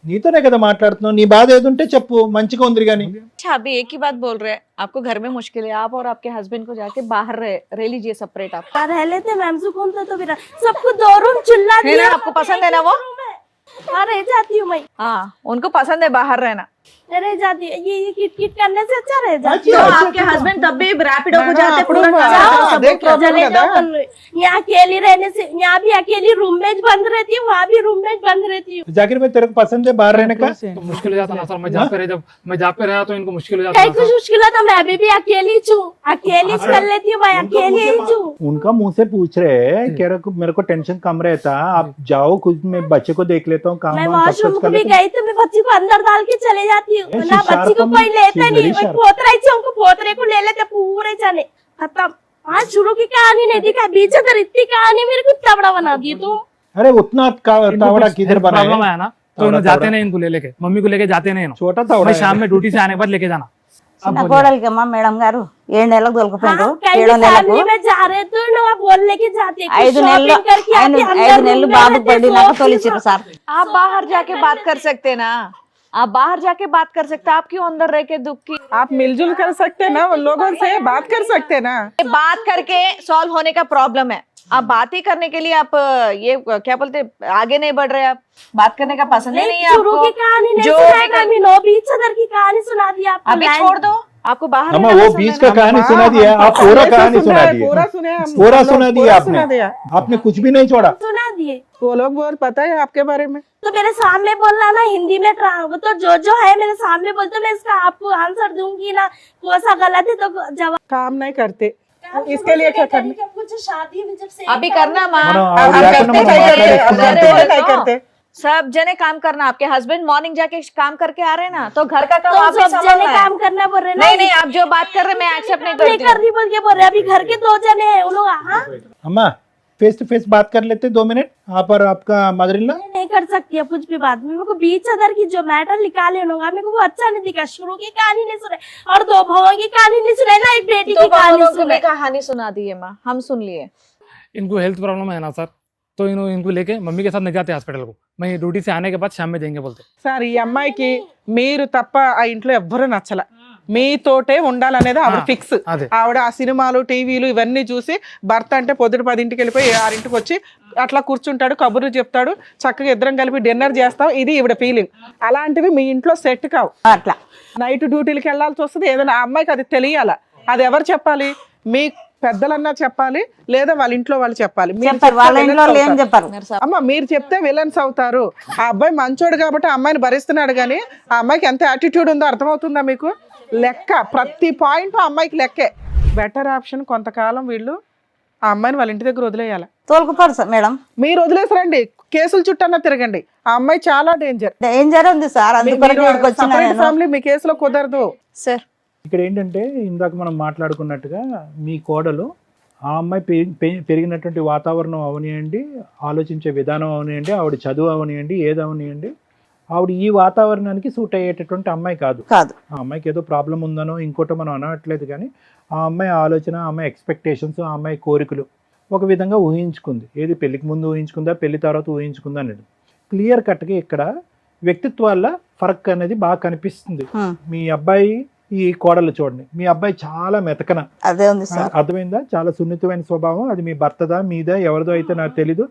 నీతోనే కదా మాట్లాడుతున్నావు। నీ బాధ ఏదుంటే చెప్పు, మంచిగా ఉంది కానీ। अच्छा अभी एक ही बात बोल रहे हैं, आपको घर में मुश्किल है, आप और आपके हस्बैंड को जाके बाहर रह लीजिए सेपरेट। आप रह लेते मैम, सुकून तो फिर सबको 2 रूम चुल्ला है दिया। ना? आपको पसंद है ना वो? हाँ रह जाती हूँ मैं, हाँ उनको पसंद है बाहर रहना। रह जाती हूँ, ये किट किट करने से अच्छा रह जाती तो हूँ। आपके हस्बैंड तब भी रैपिडो को जाते అప్పుడు पूरा అదే ప్రాబ్లం चले కదా जाओ बोल रहे। यहाँ अकेली रहने से, यहाँ भी अकेली रूममेट बंद रहती हूँ, वहाँ भी रूममेट बंद रहती हूँ। जाकिर भाई तेरे को पसंद है बाहर रहने का? तो मुश्किल हो जाता ना सर, मैं जॉब पे रह जब मैं जॉब पे रहा तो इनको मुश्किल हो जाता कहीं ना कुछ सर। मुश्किल है तो मैं अभी भी अकेली हूँ, अकेली कर लेती हूँ, मैं अकेली ही हूँ। उनका मुंह से पूछ रहे हैं कह रहे मेरे को टेंशन कम रहता, आप जाओ खुद, मैं बच्चे को देख लेता हूँ, काम मैं वाम सब वॉशरूम कुछ को कर भी लेता हूँ। गई तो मैं बच्ची को अंदर डाल के चले जाती हूँ, ए, ना she's बच्ची को sharp, कोई लेता she's नहीं, very मैं sharp. पोतरा ही उनको पोतरे को ले लेते पूरे चने खत्म। आज शुरू की कहानी नहीं दिखा, बीच अगर इतनी कहानी मेरे को तबड़ा बना दी तुम। अरे उतना इनको तावड़ा कुछ किधर बना प्रॉब्लम है? आया ना तो तावड़ा, इन्होंने जाते तावड़ा। नहीं, इनको ले लेके मम्मी को लेके जाते नहीं, छोटा तावड़ा मैं है। शाम में ड्यूटी से आने के बाद लेके जाना। अब నా बोलिए। కోడలికి అమ్మా మేడం గారు 7 నెలలకు దొరికిపోయిండ్రు, हाँ, कहीं 7 నెలకు फैमिली में जा रहे तो ना बोल लेके जाते, कुछ 5 నెలలు shopping करके आते, अंदर 5 room నెలలు में బాబు रहते, పడినాక सोफे తోలిచ్చిర్రు సార్। आप बाहर जाके बात कर सकते ना, आप बाहर जाके बात कर सकते, आप क्यों अंदर रह के दुख की आप मिलजुल कर सकते ना, उन लोगों से बात कर सकते ना। बात करके सॉल्व होने का प्रॉब्लम है। आप बात ही करने के लिए आप ये क्या बोलते आगे नहीं बढ़ रहे, आप बात करने का पसंद ही नहीं है शुरू की आपको। कहानी नहीं जो सुनाई भी ना, मीनो बीच अदर की कहानी सुना दी आपको। अभी लाइन- छोड़ दो, आपको बाहर अम्मा रहना वो पसंद बीच है का ना? कहानी सुना दिया, आप पूरा कहानी सुना है, दिया, पूरा सुने हम, पूरा हम लोग सुना दिया पूरा आपने। सुना दिया। आपने कुछ भी नहीं छोड़ा। सुना दिए वो लोग बोल पता है आपके बारे में। तो मेरे सामने बोलना ना, हिंदी में वो तो जो है मेरे सामने बोलते, मैं इसका आपको आंसर दूंगी ना, कौन सा गलत है तो जवाब। काम नहीं करते, इसके लिए क्या करना? कुछ शादी में जब से अभी करना माँ, మనం आप ఆవిడ करते లేకుండా మనం क्या करते? మాట్లాడేస్తున్నాం आप అంటే करते क्या करते? सब जने काम करना। आपके हस्बैंड मॉर्निंग जाके काम करके आ रहे हैं ना, तो घर का काम तो आप भी सब जने संभालना है। काम करना बोल रहे ना, नहीं नहीं, आप जो बात कर रहे हैं मैं एक्सेप्ट नहीं नहीं करती कर हूँ। रही बोल के बोल रहे, अभी घर के 2 जने हैं, उन लोग हाँ अम्मा फेस टू फेस बात कर लेते 2 मिनट, आप और आपका मदर इन लॉ। नहीं कर सकती है कुछ भी बात। मेरे को बीच अदर की जो मैटर निकाले लोग, मेरे को वो अच्छा नहीं दिखा। शुरू की कहानी नहीं सुने और 2 भावों की कहानी नहीं सुने ना, एक बेटी तो की कहानी बहनों को भी सुने। कहानी सुना दी है माँ, हम सुन लिए। इनको हेल्थ प्रॉब्लम है ना सर, तो इनको लेके मम्मी के साथ नहीं जाते हॉस्पिटल को, मैं ड्यूटी से आने के बाद शाम में जाएंगे बोलते। సార్ ఈ అమ్మాయికి మీరు తప్ప ఆ ఇంట్లో ఎవ్వరూ నచ్చల, మీతోటే ఉండాలనేది ఆవిడ ఫిక్స్. అదే. ఆవిడ ఆ సినిమాలు టీవీలు ఇవన్నీ చూసి భర్త అంటే పొద్దుట 10ంటికి వెళ్ళిపోయి 6ంటికి వచ్చి అట్లా కూర్చుంటాడు, కబుర్లు చెప్తాడు, చక్కగా ఇద్దరం కలిపి డిన్నర్ చేస్తాం, ఇది ఈవిడ ఫీలింగ్. అలాంటివి మీ ఇంట్లో సెట్ కావు. అట్లా నైట్ డ్యూటీలకి వెళ్ళాల్సి వస్తుంది, ఏదైనా ఆ అమ్మాయికి అది తెలియాల. అది ఎవరు చెప్పాలి? మీ పెద్దలన్నా చెప్పాలి, లేదా వాళ్ళ ఇంట్లో వాళ్ళు చెప్పాలి. మీరు చెప్తారు, వాళ్ళ చెప్తే ఇంట్లో వాళ్ళు ఏం విలన్స్ చెప్పారు. అవుతారు. అమ్మ మీరు చెప్తే విలన్స్ అవుతారు. ఆ అబ్బాయి మంచోడు కాబట్టి ఆ అమ్మాయిని భరిస్తున్నాడు, కానీ ఆ అమ్మాయికి ఎంత యాటిట్యూడ్ ఉందో అర్థమవుతుందా మీకు? లెక్క, ప్రతి పాయింట్ ఆ అమ్మాయికి లెక్కే. బెటర్ ఆప్షన్ కొంతకాలం వీళ్ళు ఆ అమ్మాయిని వాళ్ళ ఇంటి దగ్గర వదిలేయాలి. తోలుకుపోరు సార్ మేడం, మీరు వదిలేసరండి, కేసులు చుట్టన్నా తిరగండి. ఆ అమ్మాయి చాలా డేంజర్. డేంజర్ ఉంది సార్, అందుకొరకు ఇక్కడికి వచ్చిన నేను. ఫ్యామిలీ మీ కేసులో కుదరదు. सर ఇక్కడ ఏంటంటే ఇందాక మనం మాట్లాడుకున్నట్టుగా మీ కోడలు ఆ అమ్మాయి పెరిగినటువంటి వాతావరణం అవనియండి, ఆలోచించే విధానం అవనియండి, ఆవిడ చదువు అవనియండి, ఏది అవనియండి, ఆవిడ ఈ వాతావరణానికి సూట్ అయ్యేటటువంటి అమ్మాయి కాదు. కాదు, ఆ అమ్మాయికి ఏదో ప్రాబ్లం ఉందనో ఇంకోటో మనం అనట్లేదు, కానీ ఆ అమ్మాయి ఆలోచన, ఆ అమ్మాయి ఎక్స్పెక్టేషన్స్, ఆ అమ్మాయి కోరికలు ఒక విధంగా ఊహించుకుంది. ఏది పెళ్లికి ముందు ఊహించుకుందా, పెళ్లి తర్వాత ఊహించుకుందా అనేది క్లియర్ కట్గా ఇక్కడ వ్యక్తిత్వాల ఫరక్ అనేది బాగా కనిపిస్తుంది. మీ అబ్బాయి ఈ కోడలు చూడండి, మీ అబ్బాయి చాలా మెతకన, అదే ఉంది సార్. అర్థమైందా? చాలా సున్నితమైన స్వభావం. అది మీ భర్తదా మీదా ఎవరిదో అయితే నాకు తెలీదు.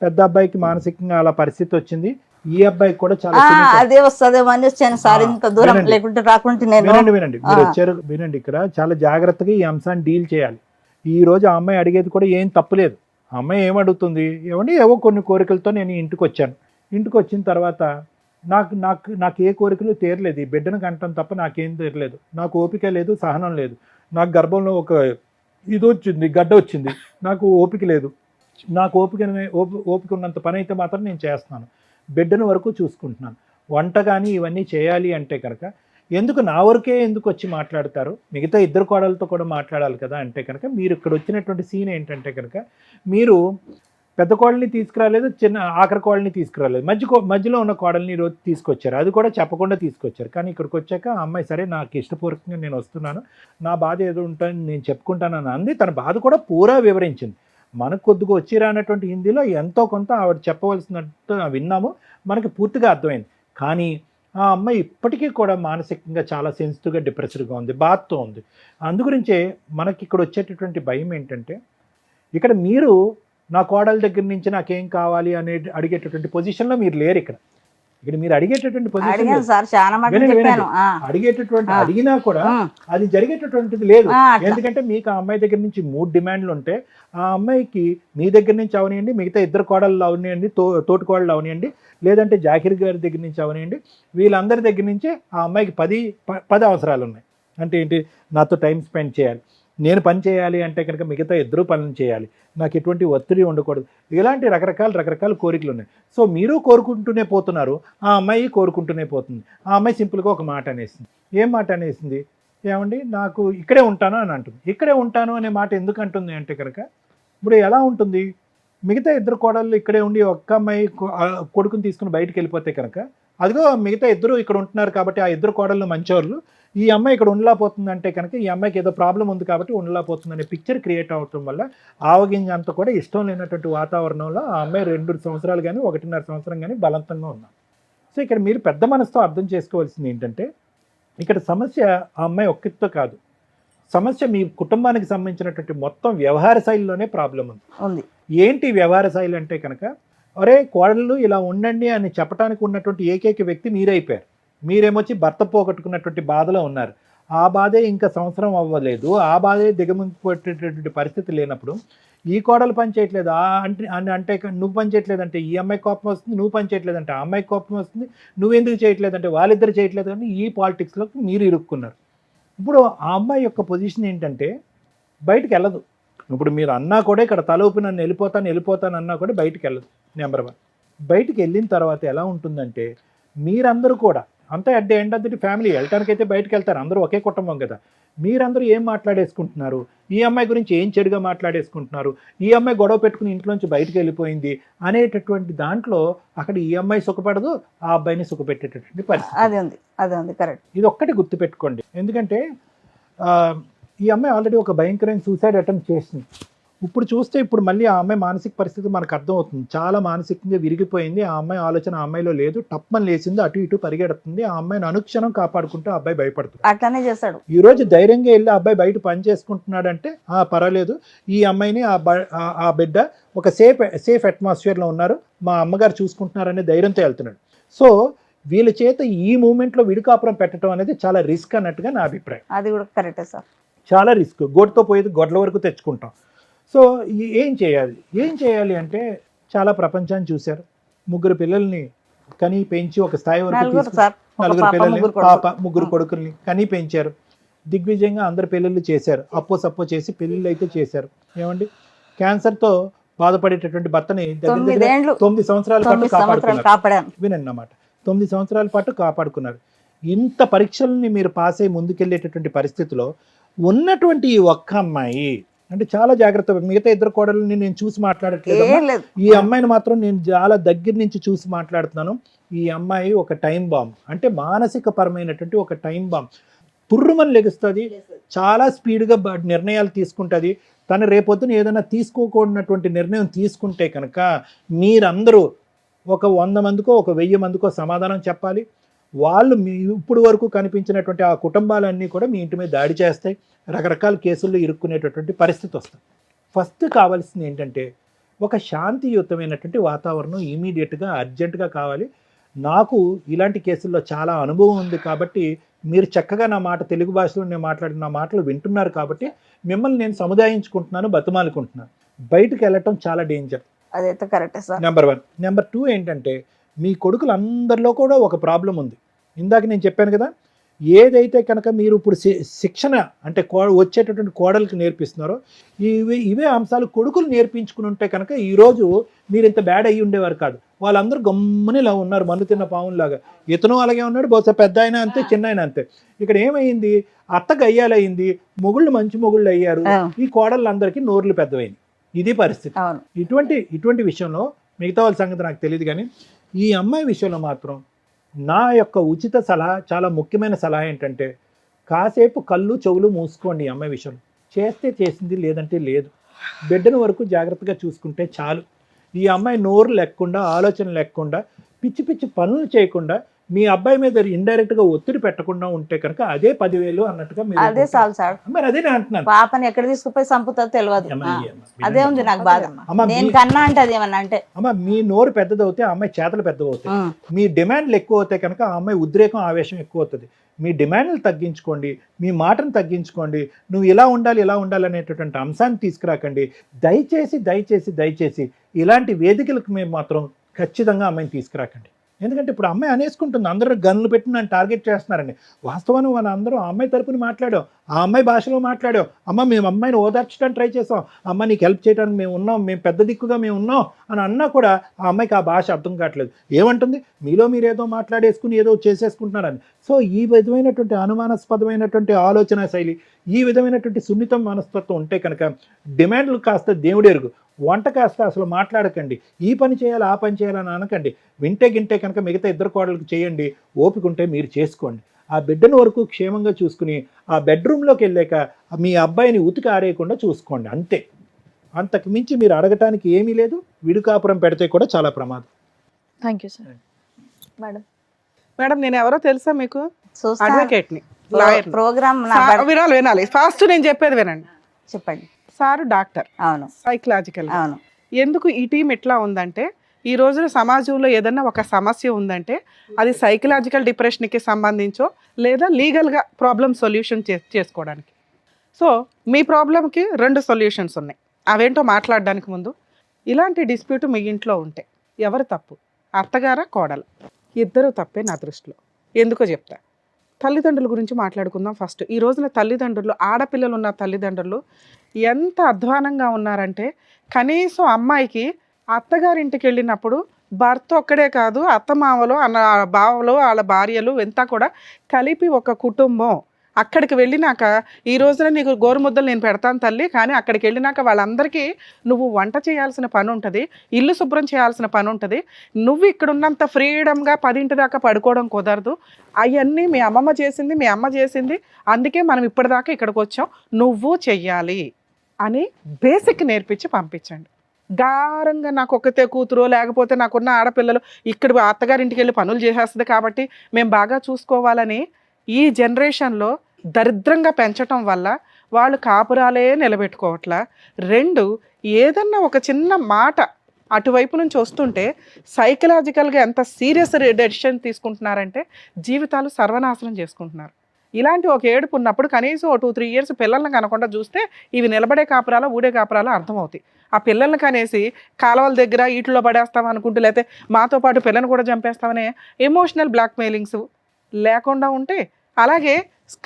పెద్ద అబ్బాయికి మానసికంగా అలా పరిస్థితి వచ్చింది, ఈ అబ్బాయికి కూడా చాలా సున్నితం. అదే వస్తుందేమో అని వచ్చాను సార్, ఇంత దూరం వినండి. లేకుంటే రాకుంటే నేను. వినండి మీరు వచ్చారు, వినండి. ఇక్కడ చాలా జాగ్రత్తగా ఈ అంశాన్ని డీల్ చేయాలి. ఈ రోజు ఆ అమ్మాయి అడిగేది కూడా ఏం తప్పులేదు. ఆ అమ్మాయి ఏమడుగుతుంది, ఏమండి ఏవో కొన్ని కోరికలతో నేను ఇంటికి వచ్చాను, ఇంటికి వచ్చిన తర్వాత నాకు నాకు నాకు ఏ కోరికలు తీరలేదు, ఈ బిడ్డను కంటం తప్ప నాకేం తీరలేదు, నాకు ఓపిక లేదు, సహనం లేదు, నాకు గర్భంలో ఒక ఇది వచ్చింది, గడ్డ వచ్చింది, నాకు ఓపిక లేదు, నాకు ఓపిక ఉన్నంత పని అయితే మాత్రం నేను చేస్తున్నాను, బిడ్డను వరకు చూసుకుంటున్నాను, వంట కానీ ఇవన్నీ చేయాలి అంటే కనుక ఎందుకు నా వరకే ఎందుకు వచ్చి మాట్లాడతారు, మిగతా 2 కోడలతో కూడా మాట్లాడాలి కదా అంటే కనుక మీరు ఇక్కడ వచ్చినటువంటి సీన్ ఏంటంటే కనుక మీరు పెద్ద కోడల్ని తీసుకురాలేదు, చిన్న ఆఖరి కోడల్ని తీసుకురాలేదు, మధ్యలో ఉన్న కోడల్ని ఈరోజు తీసుకొచ్చారు, అది కూడా చెప్పకుండా తీసుకొచ్చారు. కానీ ఇక్కడికి వచ్చాక ఆ అమ్మాయి సరే నాకు ఇష్టపూర్వకంగా నేను వస్తున్నాను, నా బాధ ఏదో ఉంటాను నేను చెప్పుకుంటానని అంది. తన బాధ కూడా పూరా వివరించింది. మనకు కొద్దిగా వచ్చి రానటువంటి హిందీలో ఎంతో కొంత ఆవిడ చెప్పవలసినట్టు విన్నాము, మనకి పూర్తిగా అర్థమైంది. కానీ ఆ అమ్మాయి ఇప్పటికీ కూడా మానసికంగా చాలా సెన్సిటివ్గా, డిప్రెస్డ్గా ఉంది, బాధతో ఉంది. అందుగురించే మనకి ఇక్కడ వచ్చేటటువంటి భయం ఏంటంటే ఇక్కడ మీరు నా కోడల దగ్గర నుంచి నాకేం కావాలి అనే అడిగేటటువంటి పొజిషన్లో మీరు లేరు ఇక్కడ. ఇక్కడ మీరు అడిగేటటువంటి పొజిషన్ అడిగాను సార్, చాలా మటుకు వినండి, చెప్పాను. అడిగేటటువంటి ఆ. అడిగినా కూడా ఆ. అది జరిగేటటువంటిది లేదు. అట్లా. ఎందుకంటే మీకు ఆ అమ్మాయి దగ్గర నుంచి 3 డిమాండ్లు ఉంటే ఆ అమ్మాయికి మీ దగ్గర నుంచి అవనియండి, మిగతా 2 కోడళ్ళు అవనియండి, తోటి కోడళ్ళు అవనియండి, లేదంటే జాకిర్ గారి దగ్గర నుంచి అవనియండి, వీళ్ళందరి దగ్గర నుంచి ఆ అమ్మాయికి 10 అవసరాలు ఉన్నాయి. అంటే ఏంటి, నాతో టైం స్పెండ్ చేయాలి, నేను పని చేయాలి అంటే కనుక మిగతా 2 పనులు చేయాలి, నాకు ఎటువంటి ఒత్తిడి ఉండకూడదు, ఇలాంటి రకరకాల కోరికలు ఉన్నాయి. సో మీరు కోరుకుంటూనే పోతున్నారు, ఆ అమ్మాయి కోరుకుంటూనే పోతుంది. ఆ అమ్మాయి సింపుల్గా ఒక మాట అనేసింది. ఏం మాట అనేసింది? ఏమండి నాకు ఇక్కడే ఉంటాను అని అంటుంది. ఇక్కడే ఉంటాను అనే మాట ఎందుకు అంటుంది అంటే కనుక, ఇప్పుడు ఎలా ఉంటుంది, మిగతా 2 కోడళ్ళు ఇక్కడే ఉండి ఒక్క అమ్మాయి కొడుకుని తీసుకుని బయటికి వెళ్ళిపోతే కనుక, అదిగో మిగతా 2 ఇక్కడ ఉంటున్నారు కాబట్టి ఆ 2 కోడళ్ళు మంచోళ్ళు, ఈ అమ్మాయి ఇక్కడ ఉండలేకపోతుంది అంటే కనుక ఈ అమ్మాయికి ఏదో ప్రాబ్లం ఉంది కాబట్టి ఉండలేకపోతుంది అనే పిక్చర్ క్రియేట్ అవటం వల్ల ఆవగింజ అంతా కూడా ఇష్టం లేనటువంటి వాతావరణంలో ఆ అమ్మాయి 2 సంవత్సరాలు కానీ 1.5 సంవత్సరం కానీ బలవంతంగా ఉన్నాం. సో ఇక్కడ మీరు పెద్ద మనసుతో అర్థం చేసుకోవాల్సింది ఏంటంటే, ఇక్కడ సమస్య ఆ అమ్మాయి ఒక్కటితో కాదు, సమస్య మీ కుటుంబానికి సంబంధించినటువంటి మొత్తం వ్యవహార శైలిలోనే ప్రాబ్లం ఉంది. ఏంటి వ్యవహార శైలి అంటే కనుక, అరే కోడళ్ళు ఇలా ఉండండి అని చెప్పడానికి ఉన్నటువంటి ఏకైక వ్యక్తి మీరైపోయారు. మీరేమొచ్చి భర్త పోగొట్టుకున్నటువంటి బాధలో ఉన్నారు. ఆ బాధే ఇంకా సంవత్సరం అవ్వలేదు, ఆ బాధే దిగమింగిపోయేటటువంటి పరిస్థితి లేనప్పుడు ఈ కోడలు పని చేయట్లేదు అంటే నువ్వు పని చేయట్లేదు అంటే ఈ అమ్మాయి కోపం వస్తుంది, నువ్వు పని చేయట్లేదు అంటే ఆ అమ్మాయి కోపం వస్తుంది, నువ్వెందుకు చేయట్లేదు అంటే వాళ్ళిద్దరు చేయట్లేదు అని ఈ పాలిటిక్స్లోకి మీరు ఇరుక్కున్నారు. ఇప్పుడు ఆ అమ్మాయి యొక్క పొజిషన్ ఏంటంటే బయటికి వెళ్ళదు. ఇప్పుడు మీరు అన్నా కూడా ఇక్కడ తలూపి నన్ను వెళ్ళిపోతాను అన్నా కూడా బయటికి వెళ్ళదు. నెంబర్ 1. బయటికి వెళ్ళిన తర్వాత ఎలా ఉంటుందంటే, మీరందరూ కూడా అంతా at the end of the family, వెళ్ళటానికైతే బయటకు వెళ్తారు, అందరూ ఒకే కుటుంబం కదా, మీరందరూ ఏం మాట్లాడేసుకుంటున్నారు, ఈ అమ్మాయి గురించి ఏం చెడుగా మాట్లాడేసుకుంటున్నారు, ఈ అమ్మాయి గొడవ పెట్టుకుని ఇంట్లోంచి బయటకు వెళ్ళిపోయింది అనేటటువంటి దాంట్లో అక్కడ ఈ అమ్మాయి సుఖపడదు, ఆ అబ్బాయిని సుఖపెట్టేటటువంటి పరిస్థితి. అది ఉంది కరెక్ట్. ఇది ఒక్కటి గుర్తుపెట్టుకోండి. ఎందుకంటే ఈ అమ్మాయి ఆల్రెడీ ఒక భయంకరమైన సూసైడ్ అటెంప్ట్ చేసింది. ఇప్పుడు చూస్తే ఇప్పుడు మళ్ళీ ఆ అమ్మాయి మానసిక పరిస్థితి మనకు అర్థమవుతుంది. చాలా మానసికంగా విరిగిపోయింది. ఆ అమ్మాయి ఆలోచన ఆ అమ్మాయిలో లేదు, టప్మని లేచింది, అటు ఇటు పరిగెడుతుంది. ఆ అమ్మాయిని అనుక్షణం కాపాడుకుంటూ ఆ అబ్బాయి భయపడుతుంది. అట్లానే చేస్తాడు. ఈ రోజు ధైర్యంగా వెళ్ళి ఆ అబ్బాయి బయట పని చేసుకుంటున్నాడంటే పర్వాలేదు, ఈ అమ్మాయిని ఆ బిడ్డ ఒక సేఫ్ అట్మాస్ఫియర్లో ఉన్నారు, మా అమ్మగారు చూసుకుంటున్నారనే ధైర్యంతో వెళ్తున్నాడు. సో వీళ్ళ చేత ఈ మూమెంట్లో విడికాపురం పెట్టడం అనేది చాలా రిస్క్ అన్నట్టుగా నా అభిప్రాయం. అది కూడా కరెక్టే సార్, చాలా రిస్క్. గోటుతో పోయేది గొడ్ల వరకు తెచ్చుకుంటాం. సో ఏం చేయాలి అంటే, చాలా ప్రపంచాన్ని చూశారు, 3 పిల్లల్ని కని పెంచి ఒక స్థాయి వరకు 4 పిల్లల్ని, పాప 3 కొడుకుల్ని కని పెంచారు. దిగ్విజయంగా అందరు పెళ్ళిళ్ళు చేశారు, అప్పో చేసి పెళ్ళిళ్ళు అయితే చేశారు. ఏమండి, క్యాన్సర్తో బాధపడేటటువంటి భర్తని 9 సంవత్సరాల పాటు కాపాడుకున్నారు. వినండి అన్నమాట, 9 సంవత్సరాల పాటు కాపాడుకున్నారు. ఇంత పరీక్షల్ని మీరు పాస్ అయ్యి ముందుకెళ్ళేటటువంటి పరిస్థితిలో ఉన్నటువంటి ఈ ఒక్క అమ్మాయి అంటే చాలా జాగ్రత్త. మిగతా 2 కోడళ్ళని నేను చూసి మాట్లాడట్లేదు, ఈ అమ్మాయిని మాత్రం నేను చాలా దగ్గర నుంచి చూసి మాట్లాడుతున్నాను. ఈ అమ్మాయి ఒక టైం బాంబ్, అంటే మానసిక పరమైనటువంటి ఒక టైం బాంబ్. పుర్రుమని లెగుస్తుంది, చాలా స్పీడ్గా నిర్ణయాలు తీసుకుంటుంది. తను రేపొద్దున ఏదైనా తీసుకోకూడనటువంటి నిర్ణయం తీసుకుంటే కనుక మీరందరూ ఒక 100 మందికో ఒక 1000 మందికో సమాధానం చెప్పాలి. వాళ్ళు ఇప్పుడు వరకు కనిపించినటువంటి ఆ కుటుంబాలన్నీ కూడా మీ ఇంటి మీద దాడి చేస్తాయి, రకరకాల కేసుల్లో ఇరుక్కునేటటువంటి పరిస్థితి వస్తుంది. ఫస్ట్ కావాల్సింది ఏంటంటే, ఒక శాంతియుతమైనటువంటి వాతావరణం ఇమీడియట్గా అర్జెంటుగా కావాలి. నాకు ఇలాంటి కేసుల్లో చాలా అనుభవం ఉంది కాబట్టి మీరు చక్కగా నా మాట తెలుగు భాషలో నేను మాట్లాడిన నా మాటలు వింటున్నారు కాబట్టి మిమ్మల్ని నేను సముదాయించుకుంటున్నాను, బతిమాలుకుంటున్నాను. బయటకు వెళ్ళటం చాలా డేంజర్. అదైతే కరెక్టే సార్. నెంబర్ 1. నెంబర్ 2 ఏంటంటే, మీ కొడుకులందరిలో కూడా ఒక ప్రాబ్లం ఉంది. ఇందాక నేను చెప్పాను కదా, ఏదైతే కనుక మీరు ఇప్పుడు శిక్షణ అంటే వచ్చేటటువంటి కోడలికి నేర్పిస్తున్నారో ఇవే అంశాలు కొడుకులు నేర్పించుకుని ఉంటే కనుక ఈరోజు మీరు ఇంత బ్యాడ్ అయ్యి ఉండేవారు కాదు. వాళ్ళందరూ గమ్ముని ఇలా ఉన్నారు, మన్ను తిన్న పావులాగా. ఇతను అలాగే ఉన్నాడు, బహుశా పెద్ద అయినా అంతే, చిన్న అయినా అంతే. ఇక్కడ ఏమైంది, అత్త గయ్యాలయ్యింది, మొగుళ్ళు మంచి మొగుళ్ళు అయ్యారు, ఈ కోడళ్ళందరికీ నోర్లు పెద్దవైంది. ఇది పరిస్థితి. ఇటువంటి విషయంలో మిగతా వాళ్ళ సంగతి నాకు తెలియదు, కానీ ఈ అమ్మాయి విషయంలో మాత్రం నా యొక్క ఉచిత సలహా, చాలా ముఖ్యమైన సలహా ఏంటంటే, కాసేపు కళ్ళు చెవులు మూసుకోండి. ఈ అమ్మాయి విషయంలో చేసింది, లేదంటే లేదు. బిడ్డను వరకు జాగ్రత్తగా చూసుకుంటే చాలు. ఈ అమ్మాయి నోరు లేకుండా, ఆలోచన లేకుండా, పిచ్చి పిచ్చి పనులు చేయకుండా మీ అబ్బాయి మీద ఇండైరెక్ట్ గా ఒత్తిడి పెట్టకుండా ఉంటే కనుక అదే 10,000 అన్నట్టుగా మీరు అదే చాలు సార్. మరి అదే నేను అంటున్నాను. పాపని ఎక్కడ తీసుకుపోయి చంపుతుందో తెలియదు. అమ్మ, అదే ఉంది నాకు బాధ. అమ్మ, నేను కన్నా అంటే అది ఏమన్నా అంటే అమ్మ మీ నోరు పెద్దదవుతే ఆ అమ్మాయి చేతలు పెద్దవవుతాయి. ఉం. మీ డిమాండ్లు ఎక్కువ అవుతాయి కనుక ఆ అమ్మాయి ఉద్రేకం ఆవేశం ఎక్కువ అవుతుంది. మీ డిమాండ్లు తగ్గించుకోండి, మీ మాటను తగ్గించుకోండి, నువ్వు ఇలా ఉండాలి అనేటటువంటి అంశాన్ని తీసుకురాకండి. దయచేసి దయచేసి దయచేసి ఇలాంటి వేదికలకు మేము మాత్రం ఖచ్చితంగా అమ్మాయిని తీసుకురాకండి. ఎందుకంటే ఇప్పుడు అమ్మాయి అనేసుకుంటుంది, అందరూ గన్నులు పెట్టి నన్ను టార్గెట్ చేస్తున్నారండి. వాస్తవానికి మన అందరూ ఆ అమ్మాయి తరపున మాట్లాడాం, ఆ అమ్మాయి భాషలో మాట్లాడాం. అమ్మ మేము అమ్మాయిని ఓదార్చడానికి ట్రై చేసాం, అమ్మ నీకు హెల్ప్ చేయడానికి మేము ఉన్నాం, మేము పెద్ద దిక్కుగా మేము ఉన్నాం అని అన్నా కూడా ఆ అమ్మాయికి ఆ భాష అర్థం కావట్లేదు. ఏమంటుంది, మీలో మీరు ఏదో మాట్లాడేసుకుని ఏదో చేసేసుకుంటున్నారని. సో ఈ విధమైనటువంటి అనుమానాస్పదమైనటువంటి ఆలోచన శైలి, ఈ విధమైనటువంటి సున్నితం మనస్తత్వం ఉంటే కనుక డిమాండ్లు కాస్త దేవుడెరుగు, వంట కాస్త అసలు మాట్లాడకండి. ఈ పని చేయాలి ఆ పని చేయాలని అనకండి. వింటే గింటే కనుక మిగతా ఇద్దరు కోడలకు చేయండి, ఓపిక ఉంటే మీరు చేసుకోండి. ఆ బిడ్డను వరకు క్షేమంగా చూసుకుని ఆ బెడ్రూమ్లోకి వెళ్ళాక మీ అబ్బాయిని ఉతికి ఆరేయకుండా చూసుకోండి, అంతే. అంతకు మించి మీరు అడగటానికి ఏమీ లేదు. విడుకాపురం పెడితే కూడా చాలా ప్రమాదం. Thank you sir. Madam madam నేను ఎవరో తెలుసా మీకు? చూస్తా. అడ్వకేట్ ని, లాయర్ ని. ప్రోగ్రామ్ వినాలి ఫాస్ట్, నేను చెప్పేది వినండి. చెప్పండి. సార్ డాక్టర్, అవును సైకలాజికల్. అవును. ఎందుకు ఈ టీం ఎట్లా ఉందంటే, ఈ రోజున సమాజంలో ఏదన్నా ఒక సమస్య ఉందంటే అది సైకలాజికల్ డిప్రెషన్కి సంబంధించో లేదా లీగల్గా ప్రాబ్లమ్ సొల్యూషన్ చేసుకోవడానికి. సో మీ ప్రాబ్లంకి 2 సొల్యూషన్స్ ఉన్నాయి. అవేంటో మాట్లాడడానికి ముందు, ఇలాంటి డిస్ప్యూట్ మీ ఇంట్లో ఉంటే ఎవరు తప్పు, అత్తగారా కోడలు? ఇద్దరు తప్పే నా దృష్టిలో. ఎందుకో చెప్తా. తల్లిదండ్రుల గురించి మాట్లాడుకుందాం ఫస్ట్. ఈ రోజున తల్లిదండ్రులు, ఆడపిల్లలు ఉన్న తల్లిదండ్రులు ఎంత అధ్వానంగా ఉన్నారంటే, కనీసం అమ్మాయికి అత్తగారింటికి వెళ్ళినప్పుడు భర్త ఒక్కడే కాదు, అత్తమామలు అన్న బావలు వాళ్ళ భార్యలు ఎంత కూడా కలిపి ఒక కుటుంబం. అక్కడికి వెళ్ళినాక ఈ రోజున నీకు గోరుముద్దలు నేను పెడతాను తల్లి, కానీ అక్కడికి వెళ్ళినాక వాళ్ళందరికీ నువ్వు వంట చేయాల్సిన పని ఉంటుంది, ఇల్లు శుభ్రం చేయాల్సిన పని ఉంటుంది. నువ్వు ఇక్కడ ఉన్నంత ఫ్రీడమ్గా 10 దాకా పడుకోవడం కుదరదు. అవన్నీ మీ అమ్మమ్మ చేసింది, మీ అమ్మ చేసింది, అందుకే మనం ఇప్పటిదాకా ఇక్కడికి వచ్చాం, నువ్వు చెయ్యాలి అని బేసిక్ నేర్పించి పంపించండి. గారంగా నాకు ఒక్కతే కూతురు, లేకపోతే నాకున్న ఆడపిల్లలు ఇక్కడ అత్తగారింటికి వెళ్ళి పనులు చేసేస్తుంది కాబట్టి మేము బాగా చూసుకోవాలని ఈ జనరేషన్లో దరిద్రంగా పెంచటం వల్ల వాళ్ళు కాపురాలే నిలబెట్టుకోవట్లా. 2, ఏదన్నా ఒక చిన్న మాట అటువైపు నుంచి వస్తుంటే సైకలాజికల్గా ఎంత సీరియస్ డెసిషన్ తీసుకుంటున్నారంటే జీవితాలు సర్వనాశనం చేసుకుంటున్నారు. ఇలాంటి ఒక ఏడుపు ఉన్నప్పుడు కనీసం 2-3 ఇయర్స్ పిల్లల్ని కనకుండా చూస్తే ఇవి నిలబడే కాపురాల ఊడే కాపురాల అర్థమవుతాయి. ఆ పిల్లల్ని కనేసి కాలువల దగ్గర ఈటిలో పడేస్తాం అనుకుంటూ, లేకపోతే మాతో పాటు పిల్లని కూడా చంపేస్తామనే ఎమోషనల్ బ్లాక్మెయిలింగ్స్ లేకుండా ఉంటే, అలాగే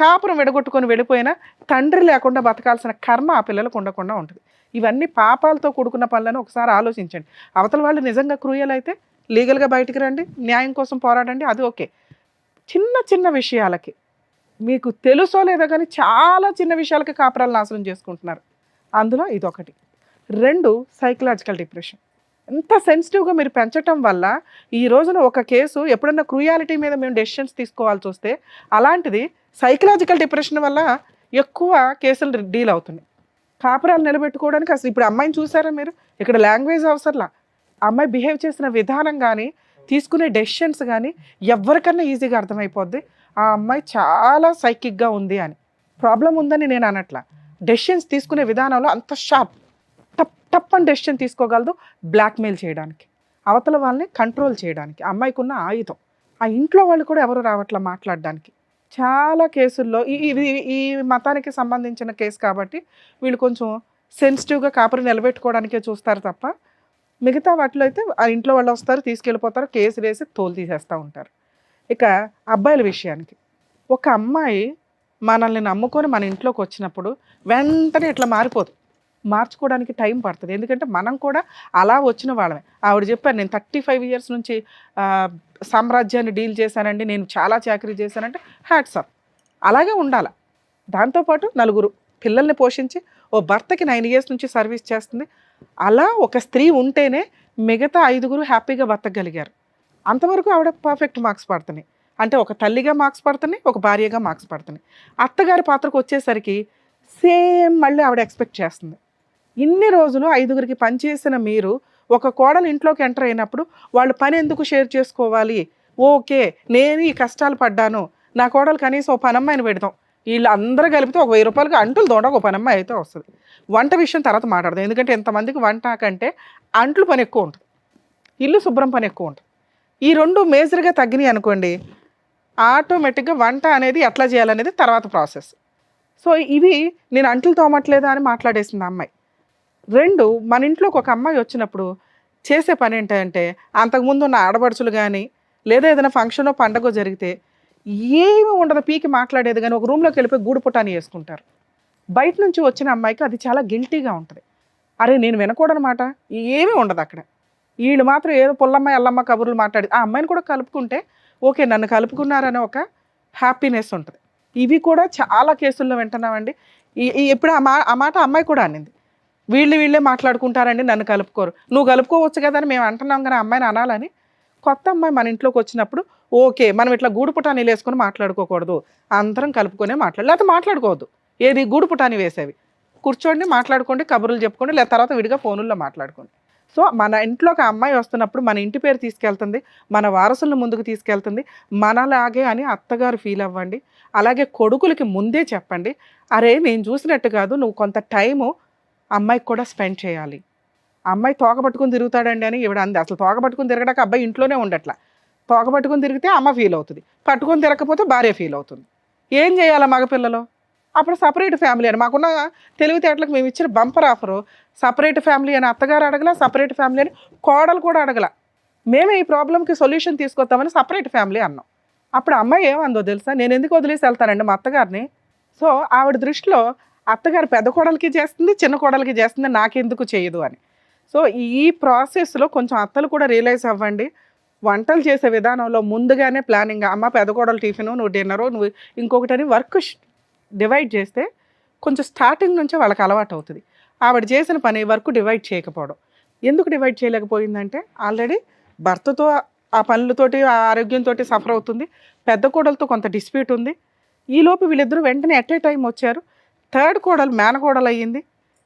కాపురం విడగొట్టుకొని వెళ్ళిపోయినా తండ్రి లేకుండా బతకాల్సిన కర్మ ఆ పిల్లలకు ఉండకుండా ఉంటుంది. ఇవన్నీ పాపాలతో కూడుకున్న పనులను ఒకసారి ఆలోచించండి. అవతల వాళ్ళు నిజంగా క్రూయల్ అయితే లీగల్గా బయటికి రండి, న్యాయం కోసం పోరాడండి, అది ఓకే. చిన్న చిన్న విషయాలకి మీకు తెలుసో లేదో కానీ చాలా చిన్న విషయాలకి కాపురాలు నాశనం చేసుకుంటున్నారు. అందులో ఇదొకటి. 2, సైకలాజికల్ డిప్రెషన్. ఎంత సెన్సిటివ్గా మీరు పెంచటం వల్ల ఈ రోజున ఒక కేసు ఎప్పుడన్నా క్రూయాలిటీ మీద మేము డెసిషన్స్ తీసుకోవాల్సి వస్తే, అలాంటిది సైకలాజికల్ డిప్రెషన్ వల్ల ఎక్కువ కేసులు డీల్ అవుతున్నాయి. కాపురాలు నిలబెట్టుకోవడానికి అసలు ఇప్పుడు అమ్మాయిని చూసారా మీరు? ఇక్కడ లాంగ్వేజ్ అవసరంలా, అమ్మాయి బిహేవ్ చేసిన విధానం కానీ తీసుకునే డెసిషన్స్ కానీ ఎవరికన్నా ఈజీగా అర్థమైపోద్ది ఆ అమ్మాయి చాలా సైకిక్గా ఉంది అని. ప్రాబ్లం ఉందని నేను అనట్లా, డెసిషన్స్ తీసుకునే విధానంలో అంత షార్ప్, టప్ అని డెసిషన్ తీసుకోగలదు. బ్లాక్మెయిల్ చేయడానికి, అవతల వాళ్ళని కంట్రోల్ చేయడానికి అమ్మాయికి ఉన్న ఆయుధం. ఆ ఇంట్లో వాళ్ళు కూడా ఎవరు రావట్లా మాట్లాడడానికి. చాలా కేసుల్లో ఈ మతానికి సంబంధించిన కేసు కాబట్టి వీళ్ళు కొంచెం సెన్సిటివ్గా కాపురం నిలబెట్టుకోవడానికే చూస్తారు తప్ప, మిగతా వాటిలో అయితే ఆ ఇంట్లో వాళ్ళు వస్తారు, తీసుకెళ్ళిపోతారు, కేసు వేసి తోలు తీసేస్తూ ఉంటారు. ఇక అబ్బాయిల విషయానికి, ఒక అమ్మాయి మనల్ని నమ్ముకొని మన ఇంట్లోకి వచ్చినప్పుడు వెంటనే ఇట్లా మారిపోదు. మార్చుకోవడానికి టైం పడుతుంది. ఎందుకంటే మనం కూడా అలా వచ్చిన వాళ్ళమే. ఆవిడ చెప్పారు, నేను 35 ఇయర్స్ నుంచి సామ్రాజ్యాన్ని డీల్ చేశానండి, నేను చాలా చాకరీ చేశానంటే హ్యాట్స్ ఆఫ్. అలాగే ఉండాలి. దాంతోపాటు 4 పిల్లల్ని పోషించి ఓ భర్తకి 9 ఇయర్స్ నుంచి సర్వీస్ చేస్తుంది. అలా ఒక స్త్రీ ఉంటేనే మిగతా 5 హ్యాపీగా బతకగలిగారు. అంతవరకు ఆవిడ పర్ఫెక్ట్ మార్క్స్ పడుతున్నాయి. అంటే ఒక తల్లిగా మార్క్స్ పడుతున్నాయి, ఒక భార్యగా మార్క్స్ పడుతున్నాయి. అత్తగారి పాత్రకు వచ్చేసరికి సేమ్ మళ్ళీ ఆవిడ ఎక్స్పెక్ట్ చేస్తుంది. ఇన్ని రోజులు 5 పనిచేసిన మీరు ఒక కోడలు ఇంట్లోకి ఎంటర్ అయినప్పుడు వాళ్ళు పని ఎందుకు షేర్ చేసుకోవాలి, ఓకే నేను ఈ కష్టాలు పడ్డాను, నా కోడలు కనీసం ఓ పనమ్మాయిని పెడతాం, వీళ్ళు అందరూ కలిపితే ఒక 1000 రూపాయలకి అంటులు తోడ ఒక పనమ్మాయి అయితే వస్తుంది. వంట విషయం తర్వాత మాట్లాడదాం, ఎందుకంటే ఎంతమందికి వంట కంటే అంట్లు పని ఎక్కువ ఉంటుంది, ఇల్లు శుభ్రం పని ఎక్కువ ఉంటుంది. ఈ రెండు మేజర్గా తగ్గినాయి అనుకోండి, ఆటోమేటిక్గా వంట అనేది ఎట్లా చేయాలనేది తర్వాత ప్రాసెస్. సో ఇవి నేను అంట్లు తోమట్లేదా అని మాట్లాడేసింది అమ్మాయి. 2, మన ఇంట్లోకి ఒక అమ్మాయి వచ్చినప్పుడు చేసే పని ఏంటంటే, అంతకుముందు ఉన్న ఆడపడుచులు కానీ లేదా ఏదైనా ఫంక్షనో పండగో జరిగితే ఏమి ఉండదు, పీకి మాట్లాడేది కానీ ఒక రూమ్లోకి వెళ్ళిపోయి గూడు పుటాని వేసుకుంటారు. బయట నుంచి వచ్చిన అమ్మాయికి అది చాలా గిల్టీగా ఉంటుంది. అరే నేను వినకూడనమాట, ఏమీ ఉండదు అక్కడ. వీళ్ళు మాత్రం ఏదో పుల్లమ్మ ఎల్లమ్మ కబుర్లు మాట్లాడి ఆ అమ్మాయిని కూడా కలుపుకుంటే ఓకే నన్ను కలుపుకున్నారనే ఒక హ్యాపీనెస్ ఉంటుంది. ఇవి కూడా చాలా కేసుల్లో వింటున్నామండి. ఎప్పుడు ఆ మాట అమ్మాయి కూడా అనింది, వీళ్ళే మాట్లాడుకుంటారండి, నన్ను కలుపుకోరు. నువ్వు కలుపుకోవచ్చు కదా అని మేము అంటున్నాం కానీ అమ్మాయిని అనాలని. కొత్త అమ్మాయి మన ఇంట్లోకి వచ్చినప్పుడు ఓకే మనం ఇట్లా గూడు పుటానీలు వేసుకొని మాట్లాడుకోకూడదు, అందరం కలుపుకొనే లేకపోతే మాట్లాడుకోవద్దు. ఏది గూడు పుటాని వేసేవి కూర్చోండి, మాట్లాడుకోండి, కబుర్లు చెప్పుకోండి, లేదా తర్వాత విడిగా ఫోనుల్లో మాట్లాడుకోండి. సో మన ఇంట్లోకి ఆ అమ్మాయి వస్తున్నప్పుడు మన ఇంటి పేరు తీసుకెళ్తుంది, మన వారసులను ముందుకు తీసుకెళ్తుంది, మనలాగే అని అత్తగారు ఫీల్ అవ్వండి. అలాగే కొడుకులకి ముందే చెప్పండి, అరే నేను చూసినట్టు కాదు, నువ్వు కొంత టైము అమ్మాయికి కూడా స్పెండ్ చేయాలి. అమ్మాయి తోక పట్టుకుని తిరుగుతాడండి అని ఇవిడ అంది. అసలు తోక పట్టుకుని తిరగడానికి అబ్బాయి ఇంట్లోనే ఉండట్లా. తోక పట్టుకుని తిరిగితే అమ్మ ఫీల్ అవుతుంది, పట్టుకొని తిరగకపోతే భార్య ఫీల్ అవుతుంది. ఏం చేయాలి మగపిల్లలు? అప్పుడు సపరేట్ ఫ్యామిలీ అని మాకున్న తెలివితేటలకు మేము ఇచ్చిన బంపర్ ఆఫరు, సపరేట్ ఫ్యామిలీ అని అత్తగారు అడగల, సపరేట్ ఫ్యామిలీ అని కోడలు కూడా అడగల. మేమే ఈ ప్రాబ్లంకి సొల్యూషన్ తీసుకొస్తామని సపరేట్ ఫ్యామిలీ అన్నాం. అప్పుడు అమ్మాయి ఏమందో తెలుసా, నేను ఎందుకు వదిలేసి వెళ్తానండి మా అత్తగారిని. సో ఆవిడ దృష్టిలో అత్తగారు పెద్ద కోడలికి చేస్తుంది, చిన్న కోడలికి చేస్తుంది, నాకెందుకు చేయదు అని. సో ఈ ప్రాసెస్లో కొంచెం అత్తలు కూడా రియలైజ్ అవ్వండి. వంటలు చేసే విధానంలో ముందుగానే ప్లానింగ్, అమ్మ పెద్ద కోడలు టిఫిను, నువ్వు డిన్నరు, నువ్వు ఇంకొకటని వర్క్ డివైడ్ చేస్తే కొంచెం స్టార్టింగ్ నుంచే వాళ్ళకి అలవాటు అవుతుంది. ఆవిడ చేసిన పని వర్క్ డివైడ్ చేయకపోవడం. ఎందుకు డివైడ్ చేయలేకపోయిందంటే ఆల్రెడీ భర్తతో ఆ పనులతోటి ఆ ఆరోగ్యంతో సఫర్ అవుతుంది, పెద్ద కోడలతో కొంత డిస్ప్యూట్ ఉంది. ఈలోపు వీళ్ళిద్దరూ వెంటనే ఎట్ ఏ టైం వచ్చారు, థర్డ్ కోడలు మేనకోడలు అయ్యింది.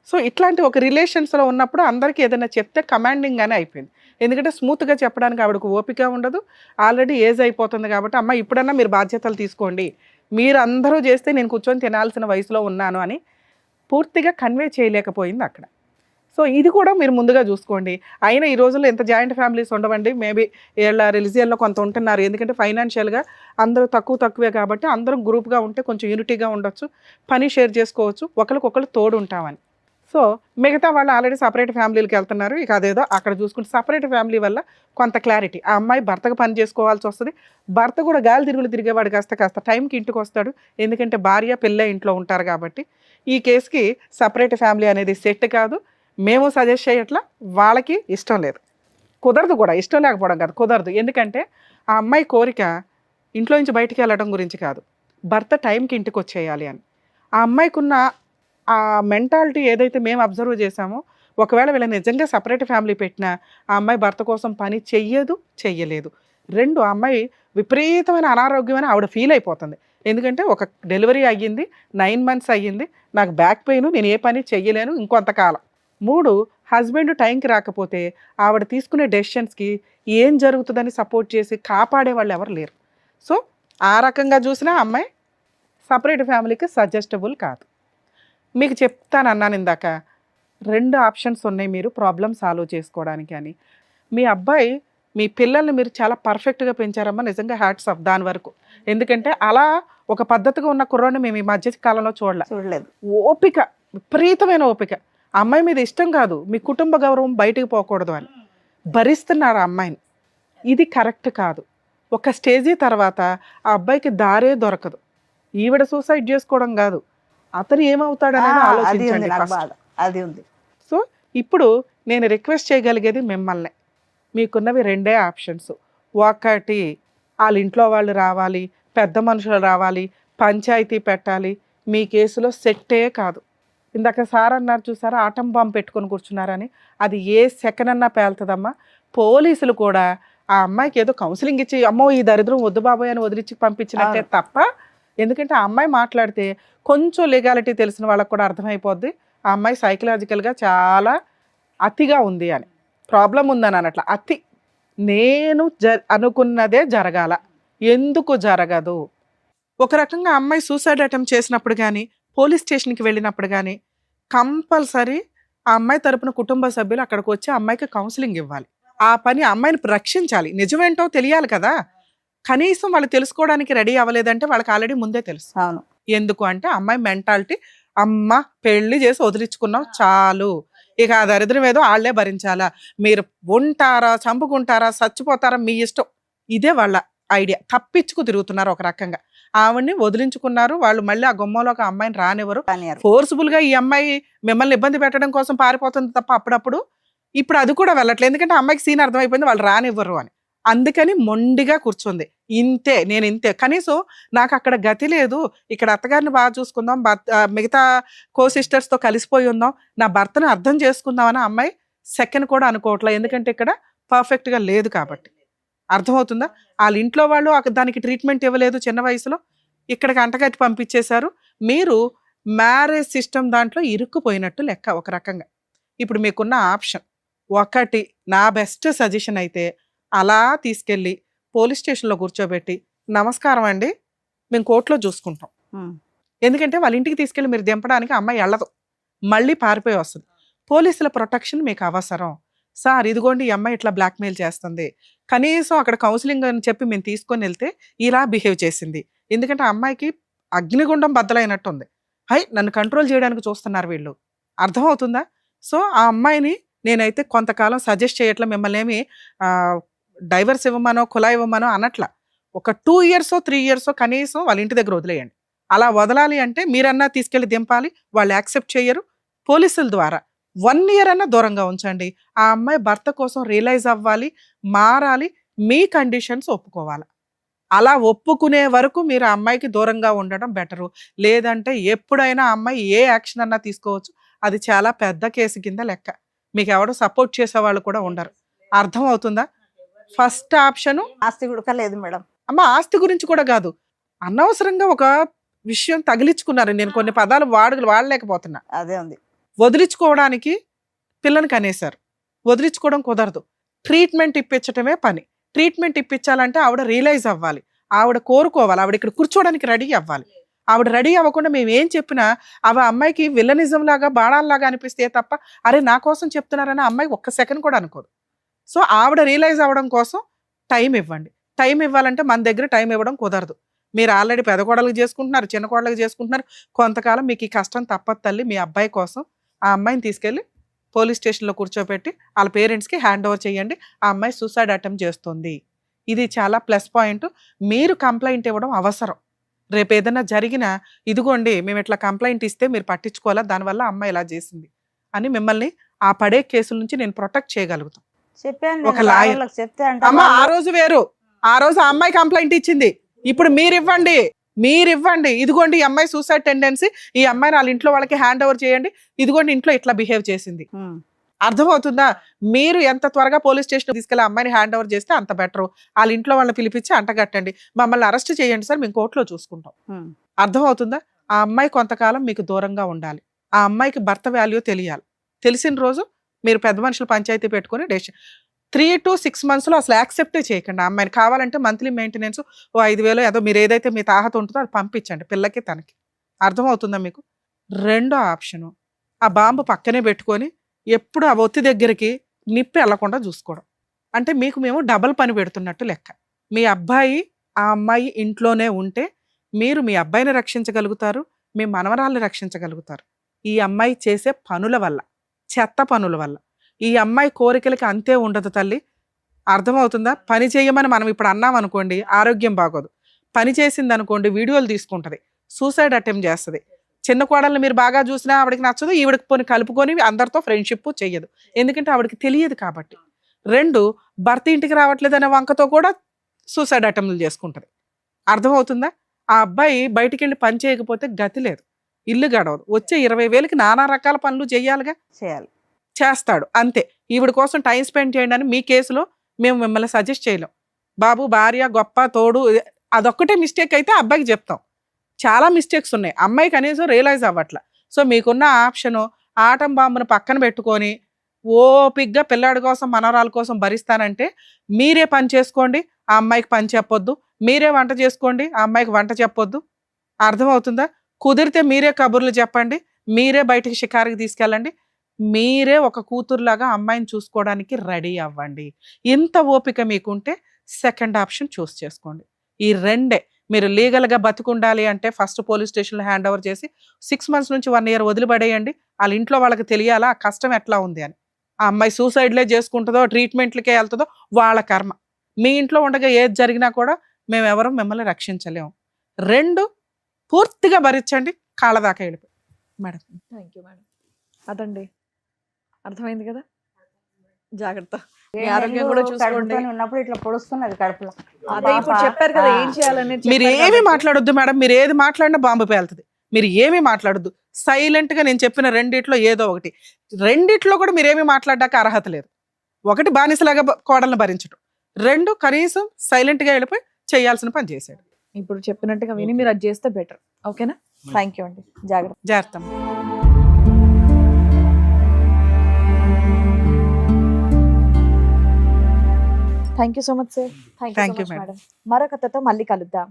సో ఇట్లాంటి ఒక రిలేషన్స్లో ఉన్నప్పుడు అందరికీ ఏదైనా చెప్తే కమాండింగ్గానే అయిపోయింది. ఎందుకంటే స్మూత్గా చెప్పడానికి ఆవిడకు ఓపిక ఉండదు, ఆల్రెడీ ఏజ్ అయిపోతుంది. కాబట్టి అమ్మ ఇప్పుడన్నా మీరు బాధ్యతలు తీసుకోండి, మీరు అందరూ చేస్తే నేను కూర్చొని తినాల్సిన వయసులో ఉన్నాను అని పూర్తిగా కన్వే చేయలేకపోయింది అక్కడ. సో ఇది కూడా మీరు ముందుగా చూసుకోండి. అయినా ఈ రోజుల్లో ఎంత జాయింట్ ఫ్యామిలీస్ ఉండవండి, మేబీ వీళ్ళ రిలీజియన్లో కొంత ఉంటున్నారు, ఎందుకంటే ఫైనాన్షియల్గా అందరూ తక్కువే కాబట్టి అందరం గ్రూప్గా ఉంటే కొంచెం యూనిటీగా ఉండొచ్చు, పని షేర్ చేసుకోవచ్చు, ఒకరికొకరు తోడు ఉంటామని. సో మిగతా వాళ్ళు ఆల్రెడీ సపరేట్ ఫ్యామిలీకి వెళ్తున్నారు, ఇక అదేదో అక్కడ చూసుకుంటే సపరేట్ ఫ్యామిలీ వల్ల కొంత క్లారిటీ. ఆ అమ్మాయి భర్తకు పని చేసుకోవాల్సి వస్తుంది, భర్త కూడా గాలి తిరిగేవాడు కాస్త టైంకి ఇంటికి వస్తాడు, ఎందుకంటే భార్య పిల్ల ఇంట్లో ఉంటారు కాబట్టి. ఈ కేసుకి సపరేట్ ఫ్యామిలీ అనేది సెట్ కాదు, మేము సజెస్ట్ చేయట్లా, వాళ్ళకి ఇష్టం లేదు, కుదరదు కూడా. ఇష్టం లేకపోవడం కాదు, కుదరదు. ఎందుకంటే ఆ అమ్మాయి కోరిక ఇంట్లో నుంచి బయటికి వెళ్ళడం గురించి కాదు, భర్త టైంకి ఇంటికి వచ్చేయాలి అని. ఆ అమ్మాయికి ఉన్న ఆ మెంటాలిటీ ఏదైతే మేము అబ్జర్వ్ చేసామో, ఒకవేళ వీళ్ళ నిజంగా సపరేట్ ఫ్యామిలీ పెట్టినా ఆ అమ్మాయి భర్త కోసం పని చెయ్యలేదు. 2 ఆ అమ్మాయి విపరీతమైన అనారోగ్యమైన ఆవిడ ఫీల్ అయిపోతుంది. ఎందుకంటే ఒక డెలివరీ అయ్యింది, 9 months అయ్యింది, నాకు బ్యాక్ పెయిన్, నేను ఏ పని చెయ్యలేను ఇంకొంతకాలం. 3 హస్బెండ్ టైంకి రాకపోతే ఆవిడ తీసుకునే డెసిషన్స్కి ఏం జరుగుతుందని సపోర్ట్ చేసి కాపాడే వాళ్ళు ఎవరు లేరు. సో ఆ రకంగా చూసినా అమ్మాయి సపరేట్ ఫ్యామిలీకి సజెస్టబుల్ కాదు. మీకు చెప్తాను అన్నాను ఇందాక, 2 ఆప్షన్స్ ఉన్నాయి మీరు ప్రాబ్లమ్ సాల్వ్ చేసుకోవడానికి అని. మీ అబ్బాయి మీ పిల్లల్ని మీరు చాలా పర్ఫెక్ట్గా పెంచారమ్మా, నిజంగా హ్యాట్స్ ఆఫ్ దాని వరకు. ఎందుకంటే అలా ఒక పద్ధతిగా ఉన్న కుర్రాడిని మేము ఈ మధ్య కాలంలో చూడలేదు. ఓపిక, విపరీతమైన ఓపిక. అమ్మాయి మీద ఇష్టం కాదు, మీ కుటుంబ గౌరవం బయటికి పోకూడదు అని భరిస్తున్నారు ఆ అమ్మాయిని. ఇది కరెక్ట్ కాదు. ఒక స్టేజీ తర్వాత ఆ అబ్బాయికి దారే దొరకదు. ఈవిడ సూసైడ్ చేసుకోవడం కాదు, అతను ఏమవుతాడనేది ఆలోచించండి ఫస్ట్. అది ఉంది. సో ఇప్పుడు నేను రిక్వెస్ట్ చేయగలిగేది మిమ్మల్ని, మీకున్నవి 2 ఆప్షన్స్. ఒకటి వాళ్ళ ఇంట్లో వాళ్ళు రావాలి, పెద్ద మనుషులు రావాలి, పంచాయతీ పెట్టాలి. మీ కేసులో సెట్టే కాదు. ఇందాక సార్ అన్నారు చూసారా, ఆటం బాంబు పెట్టుకొని కూర్చున్నారని, అది ఏ సెకండ్ అన్నా పేలుతుందమ్మా. పోలీసులు కూడా ఆ అమ్మాయికి ఏదో కౌన్సిలింగ్ ఇచ్చి అమ్మో ఈ దరిద్రం వద్దు బాబోయ్ అని వదిలించి పంపించినట్టే తప్ప, ఎందుకంటే ఆ అమ్మాయి మాట్లాడితే కొంచెం లీగాలిటీ తెలిసిన వాళ్ళకి కూడా అర్థమైపోద్ది ఆ అమ్మాయి సైకలాజికల్గా చాలా అతిగా ఉంది అని, ప్రాబ్లం ఉందని అనట్లా, అతి నేను అనుకున్నదే జరగాల, ఎందుకు జరగదు? ఒక రకంగా అమ్మాయి సూసైడ్ అటెంప్ట్ చేసినప్పుడు కానీ పోలీస్ స్టేషన్కి వెళ్ళినప్పుడు కానీ కంపల్సరీ ఆ అమ్మాయి తరపున కుటుంబ సభ్యులు అక్కడికి వచ్చి అమ్మాయికి కౌన్సిలింగ్ ఇవ్వాలి. ఆ పని అమ్మాయిని రక్షించాలి. నిజమేంటో తెలియాలి కదా. కనీసం వాళ్ళు తెలుసుకోవడానికి రెడీ అవ్వలేదంటే వాళ్ళకి ఆల్రెడీ ముందే తెలుసు. అవును. ఎందుకు అంటే అమ్మాయి మెంటాలిటీ, అమ్మ పెళ్లి చేసి వదిలించుకున్నావు చాలు, ఇక ఆ దరిద్రం ఏదో వాళ్ళే భరించాలా, మీరు ఉంటారా చంపుకుంటారా చచ్చిపోతారా మీ ఇష్టం, ఇదే వాళ్ళ ఐడియా. తప్పించుకు తిరుగుతున్నారు ఒక రకంగా. ఆవిడ్ని వదిలించుకున్నారు వాళ్ళు, మళ్ళీ ఆ గుమ్మంలోకి ఆ అమ్మాయిని రానివ్వరు. ఫోర్స్ఫుల్ గా ఈ అమ్మాయి మిమ్మల్ని ఇబ్బంది పెట్టడం కోసం పారిపోతుంది తప్ప అప్పుడప్పుడు. ఇప్పుడు అది కూడా వెళ్ళట్లేదు, ఎందుకంటే అమ్మాయికి సీన్ అర్థమైపోయింది వాళ్ళు రానివ్వరు అని. అందుకని మొండిగా కూర్చుంది. ఇంతే, నేను ఇంతే, కనీసం నాకు అక్కడ గతి లేదు, ఇక్కడ అత్తగారిని బాగా చూసుకుందాం, మిగతా కో సిస్టర్స్తో కలిసిపోయి ఉందాం, నా భర్తను అర్థం చేసుకుందాం అని అమ్మాయి సెకండ్ కూడా అనుకోవట్లేదు. ఎందుకంటే ఇక్కడ పర్ఫెక్ట్గా లేదు కాబట్టి. అర్థమవుతుందా? వాళ్ళ ఇంట్లో వాళ్ళు దానికి ట్రీట్మెంట్ ఇవ్వలేదు చిన్న వయసులో, ఇక్కడికి అంటగట్టి పంపించేశారు. మీరు మ్యారేజ్ సిస్టమ్ దాంట్లో ఇరుక్కుపోయినట్టు లెక్క ఒక రకంగా. ఇప్పుడు మీకున్న ఆప్షన్ ఒకటి, నా బెస్ట్ సజెషన్ అయితే అలా తీసుకెళ్ళి పోలీస్ స్టేషన్లో కూర్చోబెట్టి, నమస్కారం అండి మేము కోర్టులో చూసుకుంటాం. ఎందుకంటే వాళ్ళ ఇంటికి తీసుకెళ్ళి మీరు దింపడానికి అమ్మాయి వెళ్ళదు, మళ్ళీ పారిపోయి వస్తుంది. పోలీసుల ప్రొటెక్షన్ మీకు అవసరం. సార్ ఇదిగోండి ఈ అమ్మాయి ఇట్లా బ్లాక్మెయిల్ చేస్తుంది, కనీసం అక్కడ కౌన్సిలింగ్ అని చెప్పి మేము తీసుకొని వెళ్తే ఇలా బిహేవ్ చేసింది, ఎందుకంటే ఆ అమ్మాయికి అగ్నిగుండం బద్దలైనట్టు ఉంది, హై నన్ను కంట్రోల్ చేయడానికి చూస్తున్నారు వీళ్ళు. అర్థమవుతుందా? సో ఆ అమ్మాయిని నేనైతే కొంతకాలం సజెస్ట్ చేయట్లా, మిమ్మల్ని ఏమి డైవర్స్ ఇవ్వమనో కులా ఇవ్వమనో అనట్లా. ఒక 2 years 3 years కనీసం వాళ్ళ ఇంటి దగ్గర వదిలేయండి. అలా వదలాలి అంటే మీరన్నా తీసుకెళ్ళి దింపాలి, వాళ్ళు యాక్సెప్ట్ చేయరు. పోలీసుల ద్వారా 1 year అన్నా దూరంగా ఉంచండి. ఆ అమ్మాయి భర్త కోసం రియలైజ్ అవ్వాలి, మారాలి, మీ కండిషన్స్ ఒప్పుకోవాలి. అలా ఒప్పుకునే వరకు మీరు ఆ అమ్మాయికి దూరంగా ఉండడం బెటరు. లేదంటే ఎప్పుడైనా ఆ అమ్మాయి ఏ యాక్షన్ అన్నా తీసుకోవచ్చు, అది చాలా పెద్ద కేసు కింద లెక్క. మీకు ఎవడో సపోర్ట్ చేసే వాళ్ళు కూడా ఉండరు. అర్థం అవుతుందా? ఫస్ట్ ఆప్షను ఆస్తి కూడా లేదు మేడం. అమ్మ ఆస్తి గురించి కూడా కాదు, అనవసరంగా ఒక విషయం తగిలించుకున్నారు. నేను కొన్ని పదాలు వాడలేకపోతున్నా. అదే ఉంది. వదిలించుకోవడానికి పిల్లని కనేశారు, వదిలించుకోవడం కుదరదు. ట్రీట్మెంట్ ఇప్పించటమే పని. ట్రీట్మెంట్ ఇప్పించాలంటే ఆవిడ రియలైజ్ అవ్వాలి, ఆవిడ కోరుకోవాలి, ఆవిడ ఇక్కడ కూర్చోవడానికి రెడీ అవ్వాలి. ఆవిడ రెడీ అవ్వకుండా మేము ఏం చెప్పినా అవి అమ్మాయికి విల్లనిజం లాగా బాణాల్లాగా అనిపిస్తే తప్ప అరే నా కోసం చెప్తున్నారని అమ్మాయి ఒక్క సెకండ్ కూడా అనుకోదు. సో ఆవిడ రియలైజ్ అవ్వడం కోసం టైం ఇవ్వండి. టైం ఇవ్వాలంటే మన దగ్గర టైం ఇవ్వడం కుదరదు. మీరు ఆల్రెడీ పెద్ద కోడలకు చేసుకుంటున్నారు, చిన్న కోడలకు చేసుకుంటున్నారు. కొంతకాలం మీకు ఈ కష్టం తప్పదు తల్లి. మీ అబ్బాయి కోసం ఆ అమ్మాయిని తీసుకెళ్ళి పోలీస్ స్టేషన్లో కూర్చోబెట్టి వాళ్ళ పేరెంట్స్కి హ్యాండ్ ఓవర్ చేయండి. ఆ అమ్మాయి సూసైడ్ అటెంప్ట్ చేస్తుంది, ఇది చాలా ప్లస్ పాయింట్. మీరు కంప్లైంట్ ఇవ్వడం అవసరం. రేపు ఏదైనా జరిగినా ఇదిగోండి మేము ఇట్లా కంప్లైంట్ ఇస్తే మీరు పట్టించుకోవాలా, దానివల్ల అమ్మాయి ఇలా చేసింది అని మిమ్మల్ని ఆ పడే కేసుల నుంచి నేను ప్రొటెక్ట్ చేయగలుగుతాం. చెప్పాను ఒక లాయర్ చెప్తే అమ్మ ఆ రోజు వేరు, ఆ రోజు ఆ అమ్మాయి కంప్లైంట్ ఇచ్చింది, ఇప్పుడు మీరు ఇవ్వండి. ఇదిగోండి ఈ అమ్మాయి సూసైడ్ టెండెన్సీ, ఈ అమ్మాయిని వాళ్ళ ఇంట్లో వాళ్ళకి హ్యాండ్ ఓవర్ చేయండి, ఇదిగోండి ఇంట్లో ఇట్లా బిహేవ్ చేసింది. అర్థమవుతుందా? మీరు ఎంత త్వరగా పోలీస్ స్టేషన్ తీసుకెళ్ళి అమ్మాయిని హ్యాండ్ ఓవర్ చేస్తే అంత బెటరు. వాళ్ళ ఇంట్లో వాళ్ళని పిలిపించి అంటగట్టండి, మమ్మల్ని అరెస్ట్ చేయండి సార్, మేము కోర్టులో చూసుకుంటాం. అర్థమవుతుందా? ఆ అమ్మాయి కొంతకాలం మీకు దూరంగా ఉండాలి. ఆ అమ్మాయికి భర్త వాల్యూ తెలియాలి. తెలిసిన రోజు మీరు పెద్ద మనుషులు పంచాయతీ పెట్టుకుని డెసిషన్ 3 to 6 months అసలు యాక్సెప్టే చేయకండి. ఆ అమ్మాయిని కావాలంటే మంత్లీ మెయింటెనెన్స్ 5,000 ఏదో మీరు ఏదైతే మీ తాహత ఉంటుందో అది పంపించండి పిల్లకి తనకి. అర్థమవుతుందా మీకు? రెండో ఆప్షను ఆ బాంబు పక్కనే పెట్టుకొని ఎప్పుడు ఆ ఒత్తి దగ్గరికి నిప్పి వెళ్లకుండా చూసుకోవడం. అంటే మీకు మేము డబల్ పని పెడుతున్నట్టు లెక్క. మీ అబ్బాయి ఆ అమ్మాయి ఇంట్లోనే ఉంటే మీరు మీ అబ్బాయిని రక్షించగలుగుతారు, మీ మనవరాల్ని రక్షించగలుగుతారు. ఈ అమ్మాయి చేసే పనుల వల్ల, చెత్త పనుల వల్ల. ఈ అమ్మాయి కోరికలకి అంతే ఉండదు తల్లి. అర్థమవుతుందా? పని చేయమని మనం ఇప్పుడు అన్నాం అనుకోండి, ఆరోగ్యం బాగోదు. పని చేసింది అనుకోండి, వీడియోలు తీసుకుంటుంది, సూసైడ్ అటెంప్ట్ చేస్తుంది. చిన్న కోడల్ని మీరు బాగా చూసినా ఆవిడకి నచ్చదు, ఈవిడకి పోని కలుపుకొని అందరితో ఫ్రెండ్షిప్ చెయ్యదు, ఎందుకంటే ఆవిడకి తెలియదు కాబట్టి. 2 భర్త ఇంటికి రావట్లేదనే వంకతో కూడా సూసైడ్ అటెంప్ట్లు చేసుకుంటుంది. అర్థమవుతుందా? ఆ అబ్బాయి బయటికి వెళ్ళి పని చేయకపోతే గతి లేదు, ఇల్లు గడవదు. వచ్చే 20,000కి నానా రకాల పనులు చేయాలిగా, చేస్తాడు అంతే. ఈవిడ కోసం టైం స్పెండ్ చేయండి అని మీ కేసులో మేము మిమ్మల్ని సజెస్ట్ చేయలేం. బాబు భార్య గొప్ప తోడు అదొక్కటే మిస్టేక్ అయితే అబ్బాయికి చెప్తాం. చాలా మిస్టేక్స్ ఉన్నాయి, అమ్మాయి కనీసం రియలైజ్ అవ్వట్ల. సో మీకున్న ఆప్షను ఆటం బాంబును పక్కన పెట్టుకొని ఓపిగ్గా పిల్లాడి కోసం మనవరాల కోసం భరిస్తానంటే మీరే పని చేసుకోండి, ఆ అమ్మాయికి పని చెప్పొద్దు. మీరే వంట చేసుకోండి, ఆ అమ్మాయికి వంట చెప్పొద్దు. అర్థమవుతుందా? కుదిరితే మీరే కబుర్లు చెప్పండి, మీరే బయటికి షికారుకి తీసుకెళ్ళండి, మీరే ఒక కూతురులాగా అమ్మాయిని చూసుకోవడానికి రెడీ అవ్వండి. ఇంత ఓపిక మీకుంటే సెకండ్ ఆప్షన్ చూస్ చేసుకోండి. ఈ రెండే. మీరు లీగల్గా బతికుండాలి అంటే ఫస్ట్ పోలీస్ స్టేషన్లో హ్యాండ్ ఓవర్ చేసి 6 months నుంచి 1 year వదిలిపడేయండి. వాళ్ళ ఇంట్లో వాళ్ళకి తెలియాలా ఆ కష్టం ఎట్లా ఉంది అని. ఆ అమ్మాయి సూసైడ్లే చేసుకుంటుందో ట్రీట్మెంట్లకే వెళ్తుందో వాళ్ళ కర్మ. మీ ఇంట్లో ఉండగా ఏది జరిగినా కూడా మేమెవరం మిమ్మల్ని రక్షించలేము. 2 పూర్తిగా భరించండి, కాళ్ళ దాకా వెళ్ళిపోయి. Madam thank you madam. అదండి, అర్థమైంది కదా. జాగ్రత్త, మీ ఏ ఆరోగ్యం నెలలు కూడా చూసుకోండి. కడుపుతోని ఉన్నప్పుడు ఇట్లా పొడుస్తున్నది కడుపులో. అదే ఇప్పుడు చెప్పారు కదా ఏం చేయాలనేది మీరు చెప్పారు ఏమి కాబట్టి. మాట్లాడొద్దు మేడం, మీరు ఏది మాట్లాడినా బాంబు పేలుతుంది. మీరు ఏమీ మాట్లాడొద్దు, సైలెంట్ గా నేను చెప్పిన రెండిట్లో ఏదో ఒకటి. రెండిట్లో కూడా మీరేమీ మాట్లాడడానికి అర్హత లేదు. ఒకటి బానిసలాగా కోడలను భరించడం, 2 కనీసం సైలెంట్ గా వెళ్ళిపోయి చేయాల్సిన పని చేశాడు. ఇప్పుడు చెప్పినట్టుగా విని మీరు అది చేస్తే బెటర్. ఓకేనా? థ్యాంక్ యూ అండి, జాగ్రత్త. జాగ్రత్త. Thank you so much sir. Thank you Thank so you, much madam. Madam. మరొక కథతో మళ్ళీ కలుద్దాం.